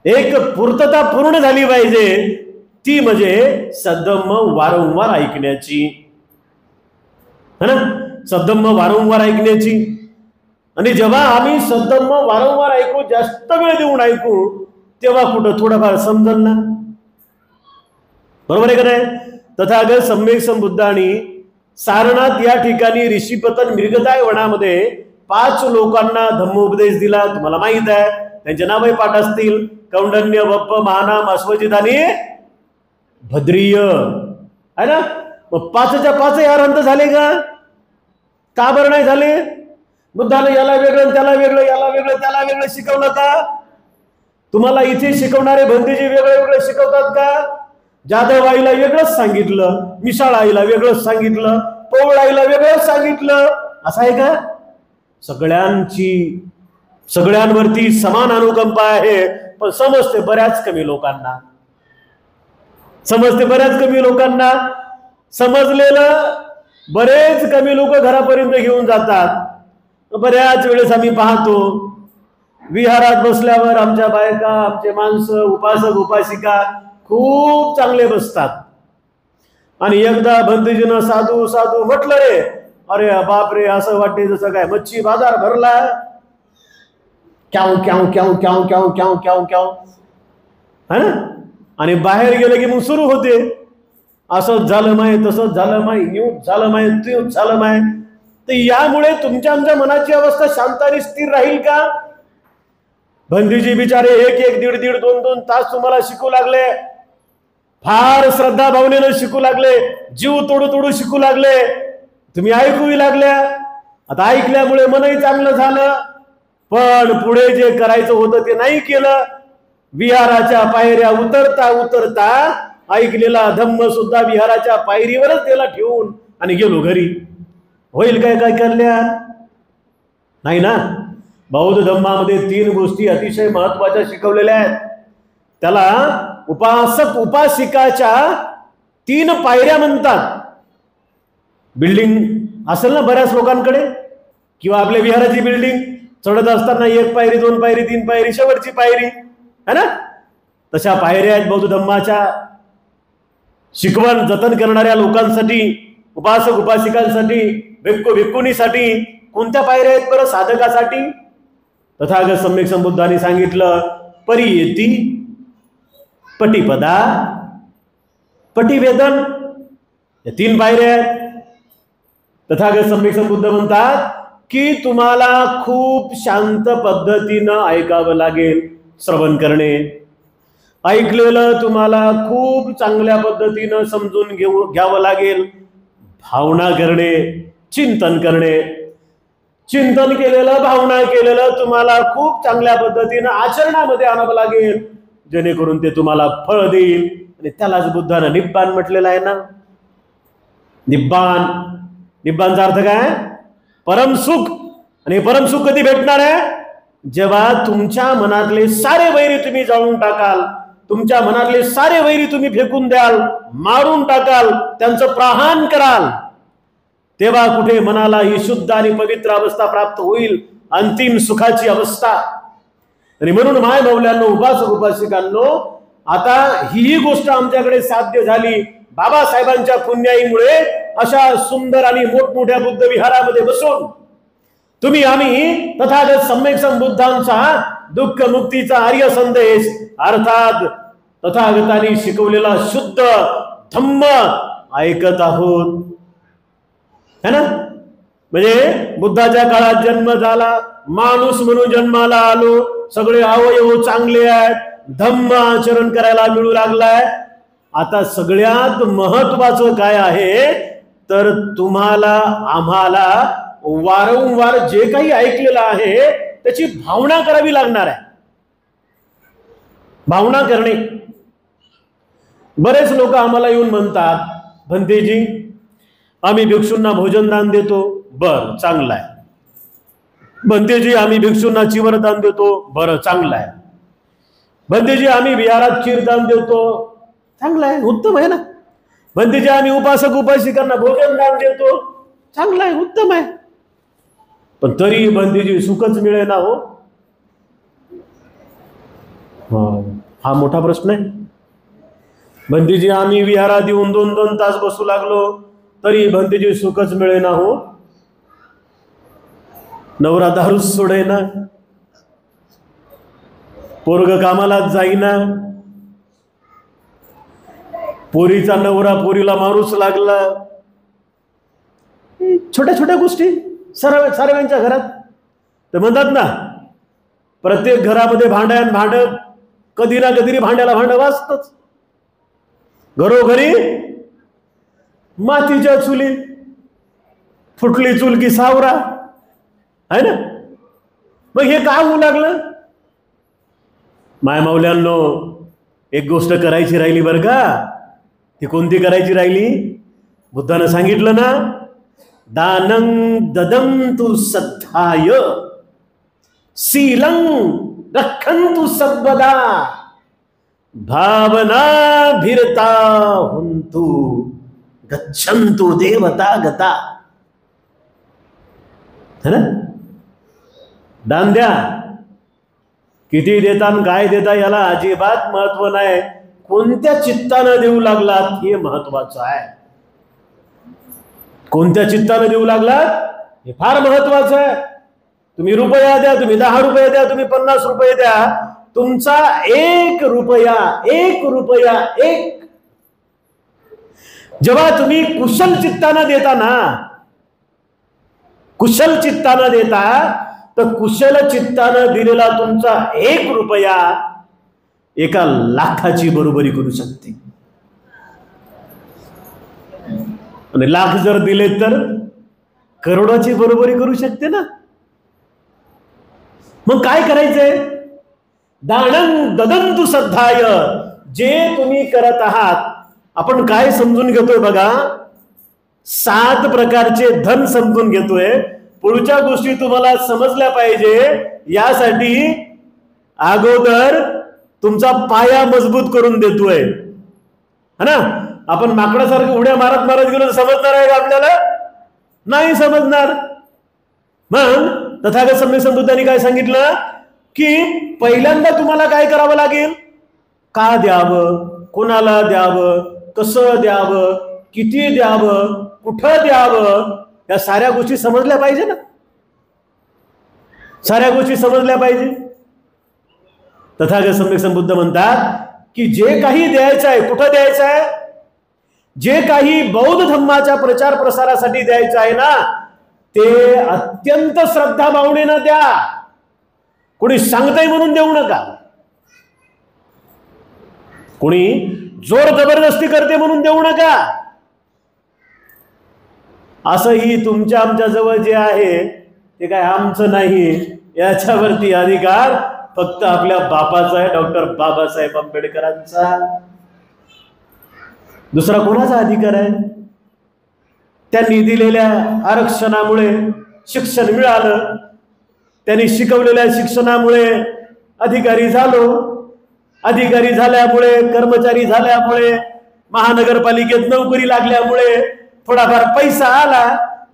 एक पूर्तता पूर्ण झाली पाहिजे, ती म्हणजे सद्धम्म वारंवार ऐकण्याची. है ना, सद्धम्म वारंवार ऐकण्याची. आणि जेव्हा आम्ही सद्धम्म वारंवार ऐकू, जास्त वेळ देऊन ऐकू, तेव्हा कुठं थोडंफार समजल ना. बरोबर आहे का नाही? तथागत सम्यक संबुद्धांनी सारनाथ या ठिकाणी ऋषीपतन मिर्गताय वनामध्ये 5 लोकांना धम्मोपदेश दिला. तुम्हाला माहित आहे, त्यांचे नावही पाठ असतील: कौंडन्य, बप्प, महानाम, अश्वजित आणि भद्रिय. है ना. मग 5च्या 5 यार अंत झाले का? का बरं नाही झाले? बुद्धाने याला वेगळं, त्याला वेगळं, याला वेगळं, त्याला वेगळं शिकवलं का? तुम्हाला इथे शिकवणारे भंतीजी वेगळे वेगळे शिकवतात का? जाधव आईला वेगळंच सांगितलं, मिसाळ आईला वेगळंच सांगितलं, पौळ आईला वेगळंच सांगितलं, असं आहे का? सगळ्यांवरती समान अनुकंपा आहे, पण समजते बऱ्याच कमी लोकांना. समजलेलं बरेच कमी लोक घरापर्यंत घेऊन जातात. बऱ्याच वेळेस आम्ही पाहतो विहारात बसल्यावर आमच्या बायका, आमचे माणसं, उपासक उपासिका खूप चांगले बसतात. आणि एकदा भंतीजीनं साधू साधू म्हटलं रे, अरे बापरे, असं वाटते जसं काय मच्छी बाजार भरला. क्याव क्याव क्याव क्याव क्याव क्याव क्याव क्याव. है ना. आणि बाहेर गेलं की मग सुरू होते, असंच झालं माय, तसंच झालं माय, न्यूज झालं माय, त्यूज झालं माय. तर यामुळे तुमच्या आमच्या मनाची अवस्था शांत आणि स्थिर राहील का? भंतीजी बिचारे 1-1, 1.5-1.5, 2-2 तास तुम्हाला शिकू लागले, फार श्रद्धा भावनेनं शिकू लागले, जीव तोडू तोडू शिकू लागले, तुम्ही ऐकूही लागल्या. आता ऐकल्यामुळे मनही चांगलं झालं, पण पुढे जे करायचं होतं ते नाही केलं. विहाराच्या पायऱ्या उतरता उतरता ऐकलेला धम्म सुद्धा विहाराच्या पायरीवरच त्याला ठेवून आणि गेलो घरी. होईल काय काय कल्याण? नाही ना. बौद्ध धम्मामध्ये 3 गोष्टी अतिशय महत्वाच्या शिकवलेल्या आहेत. त्याला उपासक उपासिकाच्या 3 पायऱ्या म्हणतात. बिल्डिंग असेल ना बऱ्याच लोकांकडे, किंवा आपल्या विहाराची बिल्डिंग चढत असताना 1 पायरी, 2 पायरी, 3 पायरी, शेवटची पायरी, है ना. तशा पायऱ्या आहेत बौद्ध धम्माच्या. शिकवण जतन करणाऱ्या लोकांसाठी, उपासक उपासिकांसाठी, भिक्खू भिक्खुनीसाठी कोणत्या पायऱ्या आहेत बरं? साधकासाठी तथागत सम्यक संबुद्धांनी सांगितलं, परियेती, पटिपदा, पटिवेदन, या 3 पायऱ्या आहेत. तथागत सम्यक संबुद्ध म्हणतात की तुम्हाला खूप शांत पद्धतीनं ऐकावं लागेल. श्रवण करणे, ऐकलेलं तुम्हाला खूप चांगल्या पद्धतीनं समजून घ्यावं लागेल. भावना करणे, चिंतन करणे, चिंतन केलेलं, भावना केलेलं तुम्हाला खूप चांगल्या पद्धतीनं आचरणामध्ये आणावं लागेल, जेणेकरून ते तुम्हाला फळ देईल. आणि त्यालाच बुद्धानं निब्बान म्हटलेलं आहे ना. निब्बान, निब्बानचा अर्थ काय? परमसुख. आणि परमसुख कधी भेटणार आहे? जेव्हा तुमच्या मनातले सारे वैरी तुम्ही जाळून टाकाल, तुमच्या मनातले सारे वैरी तुम्ही फेकून द्याल, मारून टाकाल, त्यांचं प्रहान कराल, तेव्हा कुठे मनाला ही शुद्ध आणि पवित्र अवस्था प्राप्त होईल, अंतिम सुखाची अवस्था. आणि म्हणून माय मौल्यांनो, उपासक उपासिकांनो, आता ही गोष्ट आमच्याकडे साध्य झाली. बाबासाहेबांच्या पुण्याईमुळे अशा सुंदर आणि मोठमोठ्या बुद्ध विहारामध्ये बसून तुम्ही आम्ही तथागत सम्यक संबुद्धांचा दुःख मुक्तीचा आर्य संदेश अर्थात तथागतांनी शिकवलेला शुद्ध धम्म ऐकत आहोत, है ना? म्हणजे बुद्धाच्या काळात जन्म झाला, माणूस म्हणून जन्माला आलो, सगळे अवयव चांगले आहेत, धम्म आचरण करायला मिळू लागलाय. आता सगळ्यात महत्वाचं काय आहे तर तुम्हाला आम्हाला वारंवार जे काही ऐकलेलं आहे त्याची भावना करावी लागणार आहे. भावना करणे. बरेच लोक आम्हाला येऊन म्हणतात, भंतेजी आम्ही भिक्षूंना भोजन दान देतो, बर चांगलं आहे. भंतेजी आम्ही भिक्षूंना चिवरदान देतो, बरं चांगलं आहे. भंतेजी आम्ही विहारात खीरदान देतो, चांगलं आहे, उत्तम आहे ना. भंतेजी आम्ही उपासक उपासिकांना भोजन दान देतो, चांगलं आहे, उत्तम आहे. पण तरी भंतेजी सुखच मिळे ना हो, हा मोठा प्रश्न आहे. भंतेजी आम्ही विहारात येऊन 2-2 तास बसू लागलो तरी भंतेजी सुखच मिळे ना हो. नवरा दारूच सोडेना, पोरग कामालाच जाईना, पोरीचा नवरा पोरीला मारूच लागला. छोट्या छोट्या गोष्टी सर्वांच्या घरात. तर म्हणतात ना प्रत्येक घरामध्ये भांड्यान भांड कधी ना कधी भांड्याला भांड वाजतच. घरोघरी मातीच्या चुली, फुटली चूल की सावरा, आहे ना. मग हे का होऊ लागलं? मायमाऊल्यांनो एक गोष्ट करायची राहिली बरं का. ती कोणती करायची राहिली? बुद्धानं सांगितलं ना, दानं ददन्तु सद्धाय शीलं रक्षन्तु सर्वदा भावनाभिरता हुन्तु गच्छन्तु देवता गता. है ना? दान द्या, किती देता काय देता याला अजिबात महत्व नाही, कोणत्या चित्तानं देऊ लागलात हे महत्वाचं आहे. कोणत्या चित्तानं देऊ लागलात हे फार महत्वाचं आहे. तुम्ही रुपया द्या, तुम्ही 10 रुपये द्या, तुम्ही 50 रुपये द्या, तुमचा 1 रुपया जेव्हा तुम्ही कुशल चित्तानं देता ना, कुशल चित्तानं देता, तर कुशल चित्तानं दिलेला तुमचा 1 रुपया 1 लाखाची बरोबरी करू शकते. आणि लाख जर दिले तर करोडाची बरोबरी करू शकते ना. मग काय करायचंय? दानं ददन्तु सद्धाय. जे तुम्ही करत आहात, आपण काय समजून घेतोय बघा, 7 प्रकारचे धन समजून घेतोय. पुढच्या गोष्टी तुम्हाला समजल्या पाहिजे यासाठी अगोदर तुमचा पाया मजबूत करून देतोय, है ना. आपण माकडासारखं उड्या मारत मारत गेलो तर समजणार आहे का आपल्याला? नाही समजणार. मग तथागत सम्यक संबुद्धांनी काय सांगितलं की पहिल्यांदा तुम्हाला काय करावं लागेल? का द्यावं, कोणाला द्यावं, कसं द्यावं, किती द्यावं, कुठं द्यावं, या साऱ्या गोष्टी समजल्या पाहिजे ना. साऱ्या गोष्टी समजल्या पाहिजे. तथागत सम्यक संबुद्ध म्हणतात की जे काही द्यायचं आहे, कुठं द्यायचं आहे? जे काही बौद्ध धम्माच्या प्रचार प्रसारासाठी द्यायचं आहे ना, ते अत्यंत श्रद्धा भावनेनं द्या. कोणी सांगतंय म्हणून देऊ नका, कोणी जोर जबरदस्ती करते म्हणून देऊ नका. असंही तुमच्या आमच्या जवळ जे आहे ते काय आमचं नाही, याच्यावरती अधिकार फक्त आपल्या बापाचा आहे, डॉक्टर बाबासाहेब आंबेडकरांचा. दुसरा कोणाचा अधिकार आहे? त्यांनी दिलेल्या आरक्षणामुळे शिक्षण मिळालं, त्यांनी शिकवलेल्या शिक्षणामुळे अधिकारी झालो, अधिकारी झाल्यामुळे, कर्मचारी झाल्यामुळे, महानगरपालिकेत नोकरी लागल्यामुळे थोडाफार पैसा आला,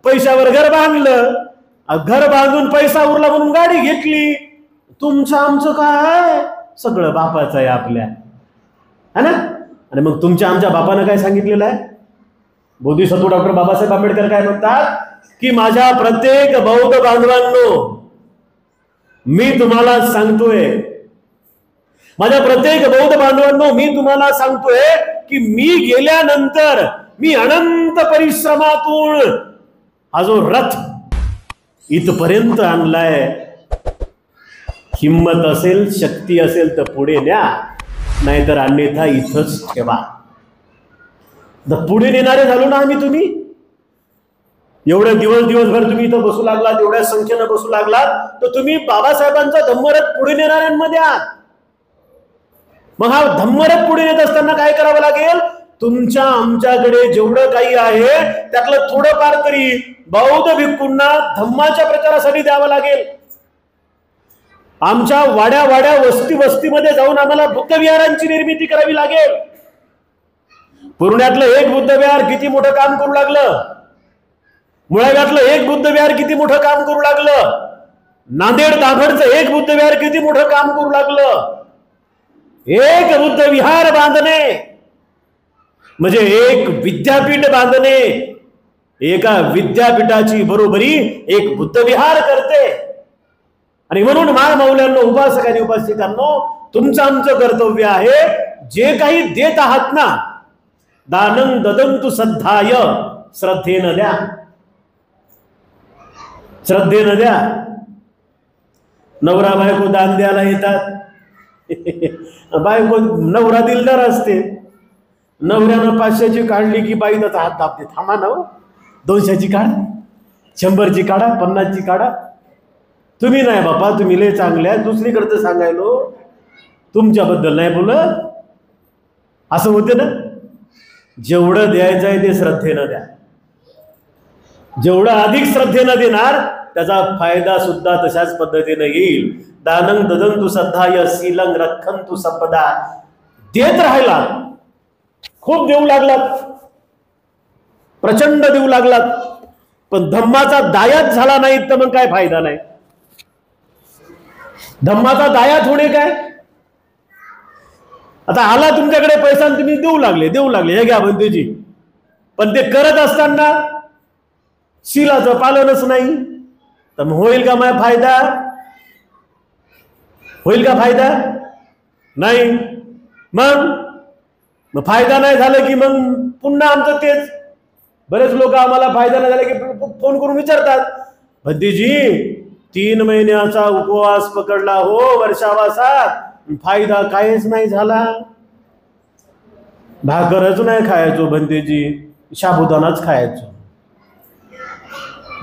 पैशावर घर बांधलं, घर बांधून पैसा उरला म्हणून गाडी घेतली. तुमचं आमचं काय? सगळं बापाचं आहे आपल्या, है ना. आणि मग तुमच्या आमच्या बापानं काय सांगितलेलं आहे? बोधिसत्व डॉक्टर बाबासाहेब आंबेडकर काय म्हणतात की माझ्या प्रत्येक बौद्ध बांधवांनो, मी तुम्हाला सांगतोय, माझ्या प्रत्येक बौद्ध बांधवांनो, मी तुम्हाला सांगतोय की मी गेल्यानंतर मी अनंत परिश्रमातून हा जो रथ इथपर्यंत आणलाय, हिम्मत असेल, शक्ती असेल तर पुढे न्या, नाहीतर अन्यथा इथंच ठेवा. पुढे नेणारे झालो ना आम्ही. तुम्ही एवढे दिवसभर तुम्ही इथं बसू लागलात, एवढ्या संख्येनं बसू लागलात, तर तुम्ही बाबासाहेबांचा धम्मरथ पुढे नेणाऱ्यांमध्ये आहात. मग हा धम्मरथ पुढे नेत असताना काय करावं लागेल? तुमच्या आमच्याकडे जेवढं काही आहे त्यातलं थोडंफार तरी बौद्ध भिक्खूंना धम्माच्या प्रचारासाठी द्यावं लागेल. आमच्या वाड्या वस्तीमध्ये जाऊन आम्हाला बुद्ध विहारांची निर्मिती करावी लागेल. पुण्यातलं एक बुद्ध विहार किती मोठं काम करू लागलं, मुळाव्यातलं एक बुद्ध विहार किती मोठं काम करू लागलं, नांदेड दाभडचं एक बुद्ध विहार किती मोठं काम करू लागलं. एक बुद्ध विहार बांधणे म्हणजे एक विद्यापीठ बांधणे. एका विद्यापीठाची बरोबरी एक बुद्ध विहार करते. आणि म्हणून महामौल्यांनो, उपासक आणि उपासिकांनो, तुमचं आमचं कर्तव्य आहे, जे काही देत आहात ना, दानं ददंतु सद्धाय, श्रद्धेनं द्या, श्रद्धेनं द्या. नवरा बायको दान द्यायला येतात. बायको नवरा दिलदार असते. नवऱ्यानं 500ची काढली की बाईचा हात दाबते, थांबा ना, 200ची काढा, 100ची काढा, 50ची काढा. तुम्ही नाही बापा, तुम्ही लय चांगल्या, दुसरीकडचं सांगायलो, तुमच्याबद्दल नाही बोलत, असं होते ना. जेवढं द्यायचं आहे ते श्रद्धेनं द्या. जेवढं अधिक श्रद्धेनं देणार त्याचा फायदा सुद्धा तशाच पद्धतीने येईल. दानं ददंतु सद्धाय शीलं रक्षन्तु संपदा. देत राहिला, खूप देऊ लागलात, प्रचंड देऊ लागलात, पण धम्माचा दायात झाला नाही तर मग काय फायदा नाही. धम्माचा दायात होणे काय? आता आला तुमच्याकडे पैसा आणि तुम्ही देऊ लागले, हे घ्या बंधूजी, पण ते करत असताना शीलाचं पालनच नाही, तर मग होईल का माझा फायदा? होईल का फायदा? नाही. मग फायदा नाही झाला की मग पुन्हा आमचं तेच. बरेच लोक आम्हाला फायदा नाही झाला की फोन करून विचारतात, भद्दीजी 3 महिन्याचा उपवास पकडला हो वर्षावासात, फायदा काहीच नाही झाला. भाकरच नाही खायचो भंतेजी, साबुदानाच खायचो,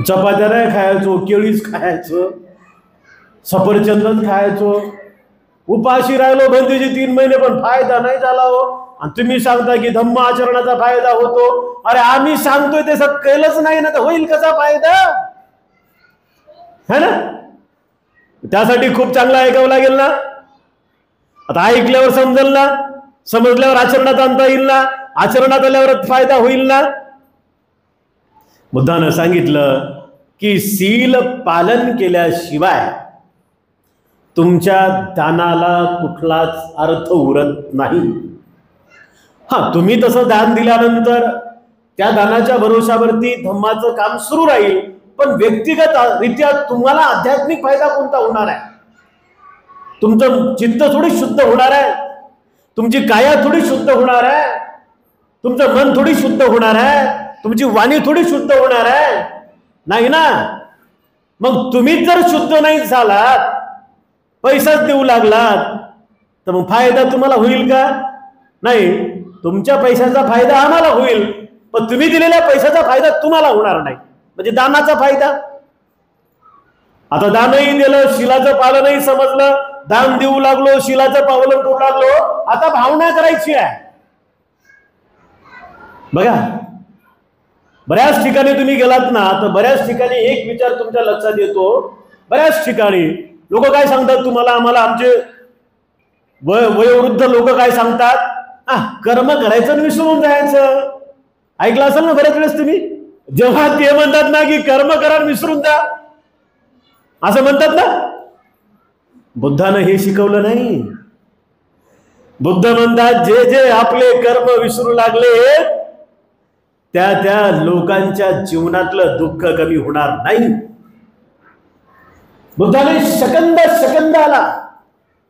चपात्या नाही खायचो, केळीच खायचो, सफरचंदच खायचो, उपाशी राहिलो भंतेजी 3 महिने, पण फायदा नाही झाला हो. आणि तुम्ही सांगता की धम्म आचरणाचा फायदा होतो. अरे आम्ही सांगतोय ते सगळं केलंच नाही ना, तर होईल कसा फायदा? है ना. त्यासाठी खूप चांगलं ऐकावं लागेल ना. आता ऐकल्यावर समजेल ना, समजल्यावर आचरणात आणता येईल ना, आचरणात आल्यावर फायदा होईल ना. बुद्धानं सांगितलं की शील पालन केल्याशिवाय तुमच्या दानाला कुठलाच अर्थ उरत नाही. तुम्ही तसं दान दिल्यानंतर त्या दानाच्या भरोशावरती धम्माचं काम सुरू राहील, पण व्यक्तिगत रित्या तुम्हाला आध्यात्मिक फायदा कोणता होणार आहे? तुमचं चित्त थोडी शुद्ध होणार आहे, तुमची काया थोडी शुद्ध होणार आहे, तुमचं मन थोडी शुद्ध होणार आहे, तुमची वाणी थोडी शुद्ध होणार आहे, नाही ना. मग तुम्हीच जर शुद्ध नाही झालात, पैसाच देऊ लागलात, तर मग फायदा तुम्हाला होईल का? नाही. तुमच्या पैशाचा फायदा आम्हाला होईल, पण तुम्ही दिलेल्या पैशाचा फायदा तुम्हाला होणार नाही. म्हणजे दानाचा फायदा. आता दानही दिलं, शीलाचं पालनही समजलं, दान देऊ लागलो, शीलाचं पालन करू लागलो, आता भावना करायची आहे. बघा, बऱ्याच ठिकाणी तुम्ही गेलात ना, तर बऱ्याच ठिकाणी एक विचार तुमच्या लक्षात येतो. बऱ्याच ठिकाणी लोक काय सांगतात तुम्हाला, आम्हाला आमचे वयोवृद्ध लोक काय सांगतात, कर्म करायचं आणि विसरून जायचं. ऐकलं असेल ना बऱ्याच वेळेस तुम्ही, जेव्हा ते म्हणतात ना की कर्म करा विसरून जा, असं म्हणतात ना. बुद्धानं हे शिकवलं नाही. बुद्ध म्हणतात जे जे आपले कर्म विसरू लागले त्या त्या लोकांच्या जीवनातलं दुःख कमी होणार नाही. बुद्धाने शकंदाला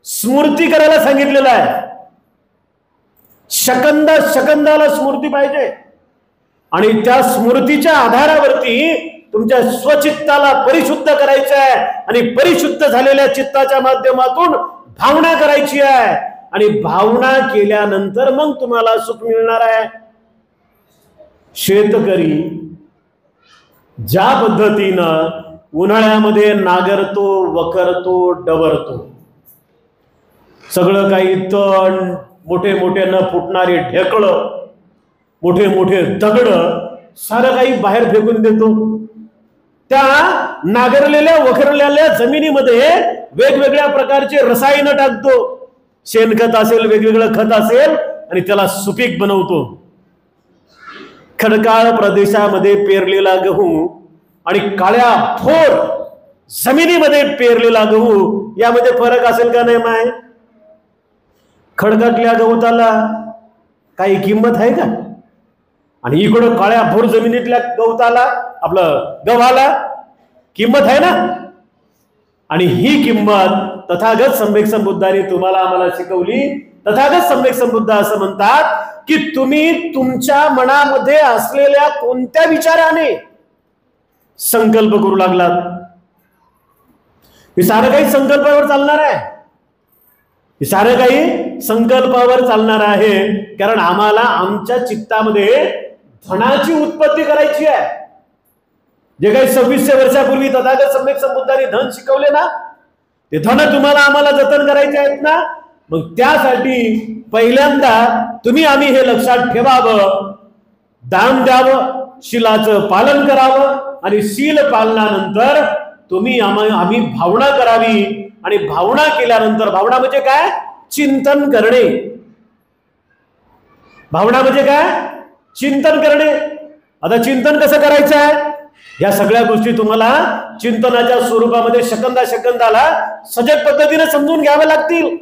स्मृती करायला सांगितलेलं आहे. शकंदाला स्मृती पाहिजे आणि त्या स्मृतीच्या आधारावरती तुमच्या स्वचित्ताला परिशुद्ध करायचं आहे आणि परिशुद्ध झालेल्या चित्ताच्या माध्यमातून भावना करायची आहे आणि भावना केल्यानंतर मग तुम्हाला सुख मिळणार आहे. शेतकरी ज्या पद्धतीनं उन्हाळ्यामध्ये नागरतो, वखरतो, डवरतो, सगळं काही तण, मोठे मोठे न फुटणारे ढेकळं, मोठे मोठे दगड, सारं काही बाहेर फेकून देतो. त्या नागरलेल्या वखरलेल्या जमिनीमध्ये वेगवेगळ्या प्रकारचे रसायनं टाकतो. शेणखत असेल, वेगवेगळं खत असेल आणि त्याला सुपीक बनवतो. खडकाळ प्रदेशामध्ये पेरलेला गहू आणि काळ्या थोर जमिनीमध्ये पेरलेला गहू यामध्ये फरक असेल का नाही माय? खडकातल्या गवताला काही किंमत आहे का? आणि इकडं काळ्या भोर जमिनीतल्या गवताला, आपलं गव्हाला किंमत आहे ना? आणि ही किंमत तथागत सम्यक संबुद्धाने तुम्हाला आम्हाला शिकवली. तथागत सम्यक संबुद्ध असं म्हणतात की तुम्ही तुमच्या मनामध्ये असलेल्या कोणत्या विचाराने संकल्प करू लागलात, हे सारं काही संकल्पावर चालणार आहे. हे सारं काही संकल्पावर चालणार आहे. कारण आम्हाला आमच्या चित्तामध्ये धनाची उत्पत्ती करायची आहे. जे काही 2600 वर्षापूर्वी तथागत सम्यक संबुद्धांनी धन शिकवले ना, ते धन तुम्हाला आम्हाला जतन करायचे आहेत ना. मग त्यासाठी पहिल्यांदा तुम्ही आम्ही हे लक्षात ठेवावं, दान द्यावं, शीलाचं पालन करावं आणि शील पालनानंतर तुम्ही आम्ही भावना करावी. आणि भावना केल्यानंतर, भावना म्हणजे काय? चिंतन करणे. भावना म्हणजे काय? चिंतन करणे. आता चिंतन कसं करायचं आहे? या सगळ्या गोष्टी तुम्हाला चिंतनाच्या स्वरूपामध्ये शकंदाला सजग पद्धतीने समजून घ्याव्या लागतील.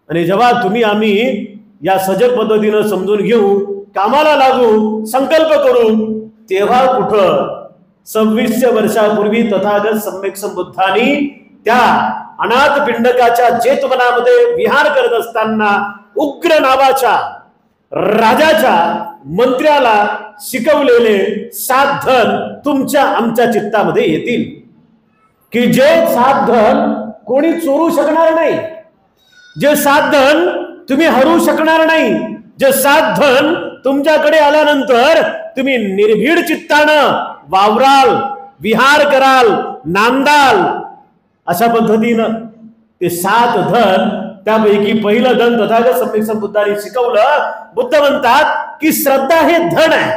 आणि जेव्हा तुम्ही आम्ही या सजग पद्धतीने समजून घेऊ, कामाला लागू, संकल्प करू, तेव्हा कुठं 2600 वर्षापूर्वी तथागत सम्यक संबुद्धांनी त्या अनाथ पिंडकाच्या चेतवनामध्ये विहार करत असताना उग्र नावाच्या राजाच्या मंत्र्याला शिकवलेले 7 धन तुमच्या आमच्या चित्तामध्ये येतील, की जे 7 धन कोणी चोरू शकणार नाही, जे 7 धन तुम्ही हरू शकणार नाही, जे 7 धन तुमच्याकडे आल्यानंतर तुम्ही निर्भीड चित्तानं वावराल, विहार कराल, नांदाल. अशा पद्धतीनं ते 7 धन, त्यापैकी पहिलं धन तथागत सम्यक संबुद्धांनी शिकवलं. बुद्ध म्हणतात की श्रद्धा हे धन आहे.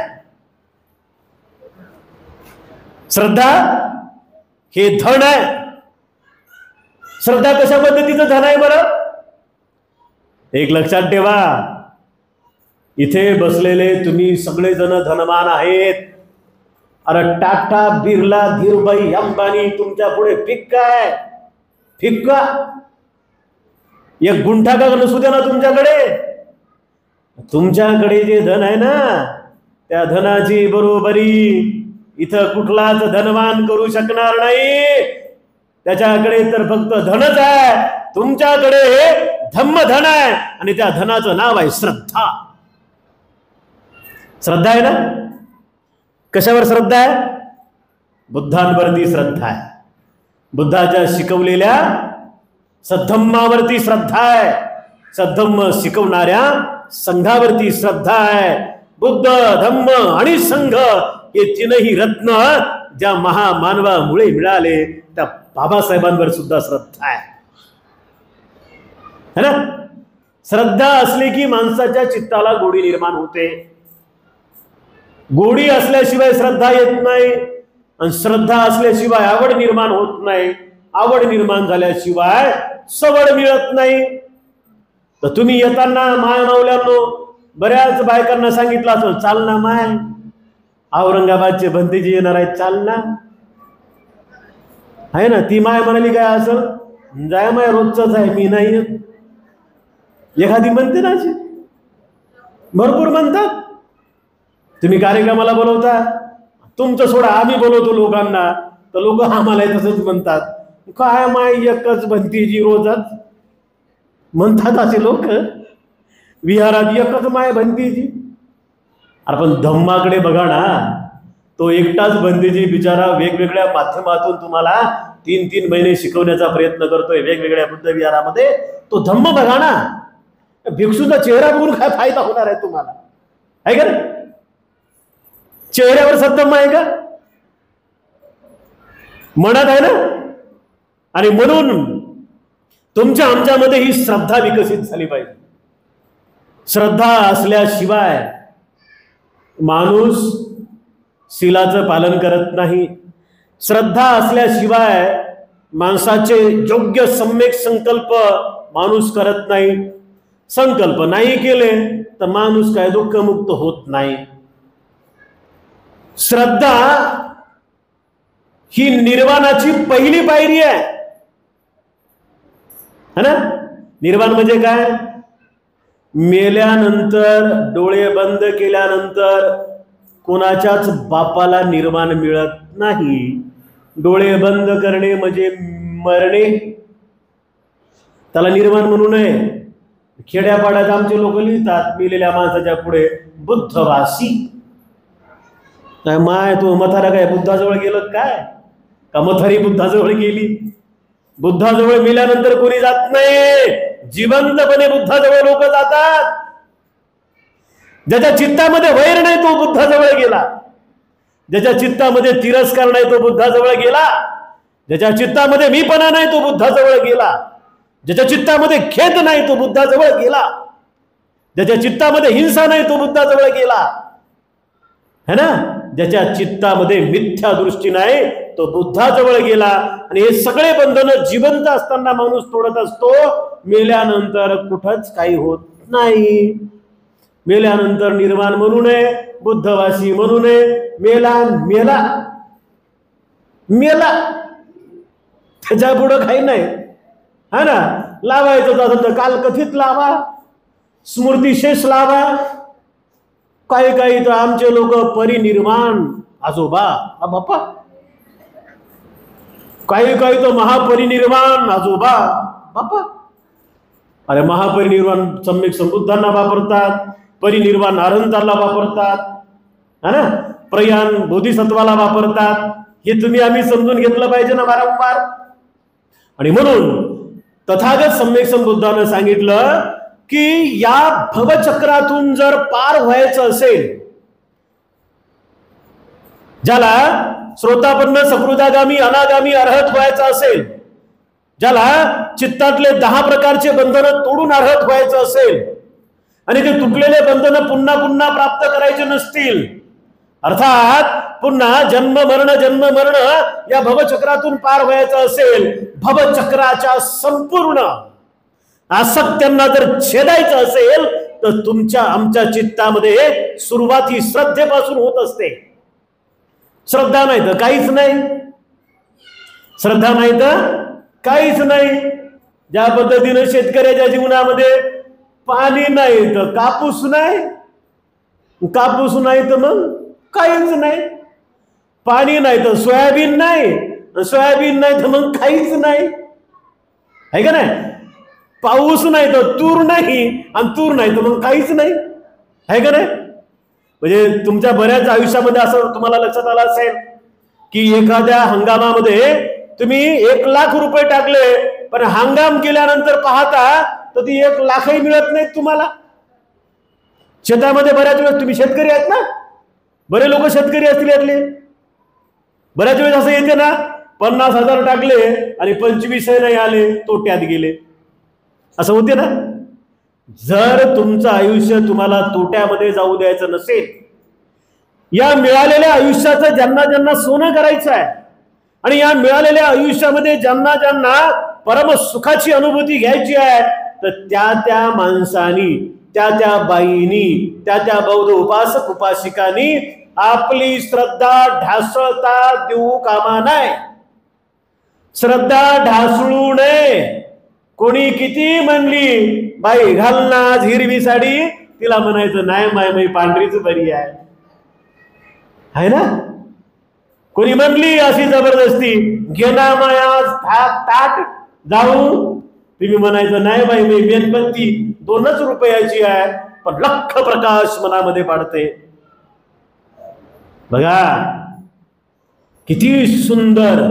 श्रद्धा हे धन आहे. श्रद्धा कशा पद्धतीचं धन आहे बरं? एक लक्षात ठेवा, इथे बसलेले तुम्ही सगळेजण धनवान आहेत. अरे टाटा, बिर्ला, धीरुभाई अंबानी तुमच्या पुढे फिक्का आहे. फिक्का एक गुंठा का नसू द्या ना तुमच्याकडे. तुमच्याकडे जे धन आहे ना, त्या धनाची बरोबरी इथं कुठलाच धनवान करू शकणार नाही. त्याच्याकडे तर फक्त धनच आहे. तुमच्याकडे धम्म धन आहे आणि त्या धनाचं नाव आहे श्रद्धा. श्रद्धा आहे ना? कशावर श्रद्धा आहे? बुद्धांवरती श्रद्धा आहे. बुद्धाच्या शिकवलेल्या सद्धम्मावरती श्रद्धा आहे. सद्धम्म शिकवणाऱ्या संघावरती श्रद्धा आहे. बुद्ध, धम्म आणि संघ हे तीनही रत्न ज्या महामानवामुळे मिळाले, त्या बाबासाहेबांवर सुद्धा श्रद्धा आहे ना. श्रद्धा असली की माणसाच्या चित्ताला गोडी निर्माण होते. गोडी असल्याशिवाय श्रद्धा येत नाही आणि श्रद्धा असल्याशिवाय आवड निर्माण होत नाही. आवड निर्माण झाल्याशिवाय सवड मिळत नाही. तर तुम्ही येताना माय मावल्यांनो बऱ्याच बायकांना सांगितलं असं, चाल ना माय, औरंगाबादचे भंतेजी येणार आहेत, चाल ना. आहे ना? ती माय म्हणाली काय असं, जाय माय रोजच आहे, मी नाही येत. एखादी म्हणते ना अशी, भरपूर म्हणतात. तुम्ही कार्यक्रमाला बोलवता, तुमचं सोडा, आम्ही बोलवतो लोकांना, तर लोक आम्हाला तसंच म्हणतात. काय माय एकच भंतीजी रोजच म्हणतात असे लोक. विहारात एकच माय भंतीजी. अरे पण धम्माकडे बघा ना, तो एकटाच भंतीजी बिचारा वेगवेगळ्या माध्यमातून तुम्हाला 3-3 महिने शिकवण्याचा प्रयत्न करतोय वेगवेगळ्या बुद्ध विहारामध्ये. तो धम्म बघा ना. भिक्षूचा चेहरा बघून काय फायदा होणार आहे तुम्हाला? आहे का रे? चेहऱ्यावर सद्धम्म आहे का? म्हणत आहे ना. आणि म्हणून तुमच्या आमच्यामध्ये ही श्रद्धा विकसित झाली पाहिजे. श्रद्धा असल्याशिवाय माणूस शीलाचं पालन करत नाही. श्रद्धा असल्याशिवाय माणसाचे योग्य सम्यक संकल्प माणूस करत नाही. संकल्प नाही केले तर माणूस काय दुःखमुक्त होत नाही. श्रद्धा ही निर्वाणाची पहिली पायरी आहे, है ना. निर्वाण म्हणजे काय? मेल्यानंतर, डोळे बंद केल्यानंतर कोणाच्याच बापाला निर्वाण मिळत नाही. डोळे बंद करणे म्हणजे मरणे. त्याला निर्वाण म्हणू नये. खेड्यापाड्यात आमचे लोक लिहितात मेलेल्या माणसाच्या पुढे बुद्धवासी. काय माय, तो म्हातारा काय बुद्धाजवळ गेलं काय? का म्हातारी बुद्धाजवळ गेली? बुद्धाजवळ मेल्यानंतर कोणी जात नाही. जिवंतपणे बुद्धाजवळ लोक जातात. ज्याच्या चित्तामध्ये वैर नाही तो बुद्धाजवळ गेला. ज्याच्या चित्तामध्ये तिरस्कार नाही तो बुद्धाजवळ गेला. ज्याच्या चित्तामध्ये मीपणा नाही तो बुद्धाजवळ गेला. ज्याच्या चित्तामध्ये खेद नाही तो बुद्धाजवळ गेला. ज्याच्या चित्तामध्ये हिंसा नाही तो बुद्धाजवळ गेला, है ना. ज्याच्या चित्तामध्ये मिथ्या दृष्टी नाही तो बुद्धाजवळ गेला. आणि हे सगळे बंधन जिवंत असताना माणूस तोडत असतो. मेल्यानंतर कुठंच काही होत नाही. मेल्यानंतर निर्वाण म्हणू नये, बुद्धवासी म्हणू नये. मेला मेला मेला, त्याच्या पुढं काही नाही, हा ना. लावायचं असेल तर कालकथित लावा, स्मृतिशेष लावा. काही काही तर आमचे लोक परिनिर्वाण आजोबा बाप्पा, काही काही तो महापरिनिर्वाण आजोबा बाप्पा. अरे महापरिनिर्वाण सम्यक संबुद्धांना वापरतात, परिनिर्वाण अरहंताला वापरतात, है ना. प्रयाण बोधिसत्वाला वापरतात. हे तुम्ही आम्ही समजून घेतलं पाहिजे ना वारंवार. आणि म्हणून तथागत सम्यक संबुद्धानं सांगितलं की या भवचक्रातून जर पार व्हायचं असेल, ज्याला श्रोतापन्न सकृदागामी अनागामी अर्हत व्हायचं असेल, ज्याला चित्तातले 10 प्रकारचे बंधनं तोडून अर्हत व्हायचं असेल आणि ते तुटलेले बंधनं पुन्हा पुन्हा प्राप्त करायचे नसतील, अर्थात पुन्हा जन्म मरण या भवचक्रातून पार व्हायचं असेल, भवचक्राच्या संपूर्ण आसक्त्यांना जर छेदायचं असेल तर तुमच्या आमच्या चित्तामध्ये सुरुवात ही श्रद्धेपासून होत असते. श्रद्धा नाही तर काहीच नाही. श्रद्धा नाही तर काहीच नाही. ज्या पद्धतीने शेतकऱ्याच्या जीवनामध्ये पाणी नाही तर कापूस नाही, कापूस नाही तर मग काहीच नाही. पाणी नाही तर सोयाबीन नाही, सोयाबीन नाही तर मग काहीच नाही, आहे का नाही. पाऊस नाही तर तूर नाही, आणि तूर नाही तर मग काहीच नाही, आहे का नाही. म्हणजे तुमच्या बऱ्याच आयुष्यामध्ये असं तुम्हाला लक्षात आलं असेल की एखाद्या हंगामामध्ये तुम्ही 1 लाख रुपये टाकले, पण हंगाम केल्यानंतर पाहता तर ती 1 लाखही मिळत नाहीत तुम्हाला. शेतामध्ये बऱ्याच वेळेस तुम्ही शेतकरी आहेत ना, बरे लोक शेतकरी असतील यातले. बऱ्याच वेळेस असं येते ना, 50,000 टाकले आणि 25 नाही आले, तोट्यात गेले, असं होते ना. जर तुमचं आयुष्य तुम्हाला तोट्यामध्ये जाऊ द्यायचं नसेल, या मिळालेल्या आयुष्याचं ज्यांना ज्यांना सोनं करायचं आहे आणि या मिळालेल्या आयुष्यामध्ये ज्यांना ज्यांना परम सुखाची अनुभूती घ्यायची आहे, तर त्या त्या माणसानी, त्या त्या बाईनी, त्या त्या बौद्ध उपासक उपासिकांनी आपली श्रद्धा ढासळता देऊ कामा नाही. श्रद्धा ढासळू नये. कोणी किती म्हणली बाई घाल ना आज हिरवी साडी, तिला म्हणायचं नाही माय मी पांढरीच बरी आहे ना. कोणी म्हणली अशी जबरदस्ती घे ना माय आज ताट जाऊ, तुम्ही म्हणायचं नाही बाई मी मेणबत्ती 2च रुपयाची आहे पण लख प्रकाश मनामध्ये पाडते. बघा किती सुंदर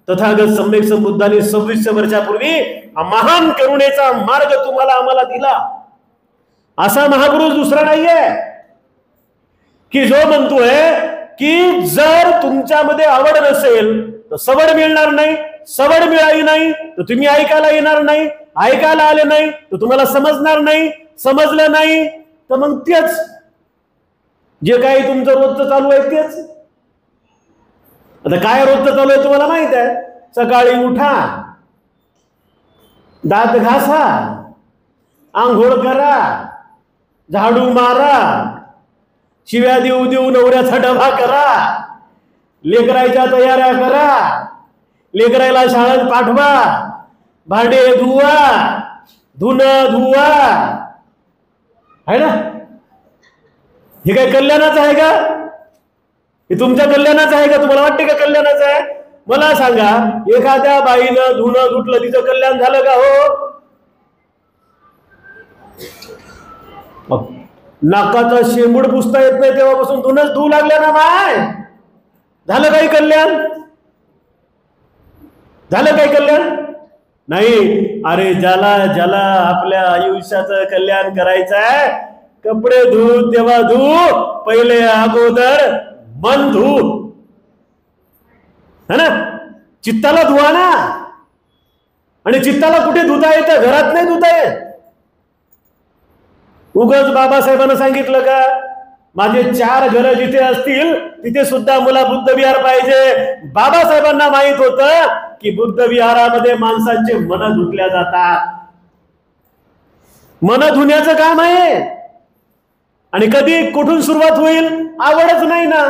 तथागत सम्यक संबुद्धाने 2600 वर्षापूर्वी महान करुणेचा मार्ग तुम्हाला आम्हाला दिला. असा महापुरुष दुसरा नाहीये की जो म्हणतोय की जर तुमच्यामध्ये आवड नसेल तर सवड मिळणार नाही, सवड मिळाली नाही तर तुम्ही ऐकायला येणार नाही, ऐकायला आले नाही तर तुम्हाला समजणार नाही, समजलं नाही तर मग तेच जे काही तुमचं रोजचं चालू आहे तेच. आता काय रोजचं चालू आहे तुम्हाला माहित आहे. सकाळी उठा, दात घासा, आंघोळ करा, झाडू मारा, शिव्या देऊ देऊ नवऱ्याचा डबा करा, लेकरायच्या तयाऱ्या करा, लेकरायला शाळेत पाठवा, भांडे धुवा, धुणं धुवा, आहे ना. हे काय कल्याणाचं आहे का? हे तुमच्या कल्याणाचं आहे का? तुम्हाला वाटते का कल्याणाचं आहे? मला सांगा, एखाद्या बाईनं धुणं धुतलं तिचं कल्याण झालं का? हो, नाकाचा शेंबूड पुसता येत नाही तेव्हापासून धुणंच धुवू लागल्या ना माय. झालं काही कल्याण? झालं काही कल्याण? नाही. अरे ज्याला ज्याला आपल्या आयुष्याचं कल्याण करायचं आहे, कपडे धु तेव्हा धु, पहिले अगोदर मन धु, है ना. चित्ताला धुवा ना. आणि चित्ताला कुठे धुता येतं? घरात नाही धुता येत. उगाच बाबासाहेबांना सांगितलं का माझे 4 घरं जिथे असतील तिथे सुद्धा मला बुद्ध विहार पाहिजे. बाबासाहेबांना माहित होतं की बुद्ध विहारामध्ये माणसांचे मन धुतल्या जातात. मन धुण्याचं काम आहे. आणि कधी कुठून सुरुवात होईल? आवडच नाही ना.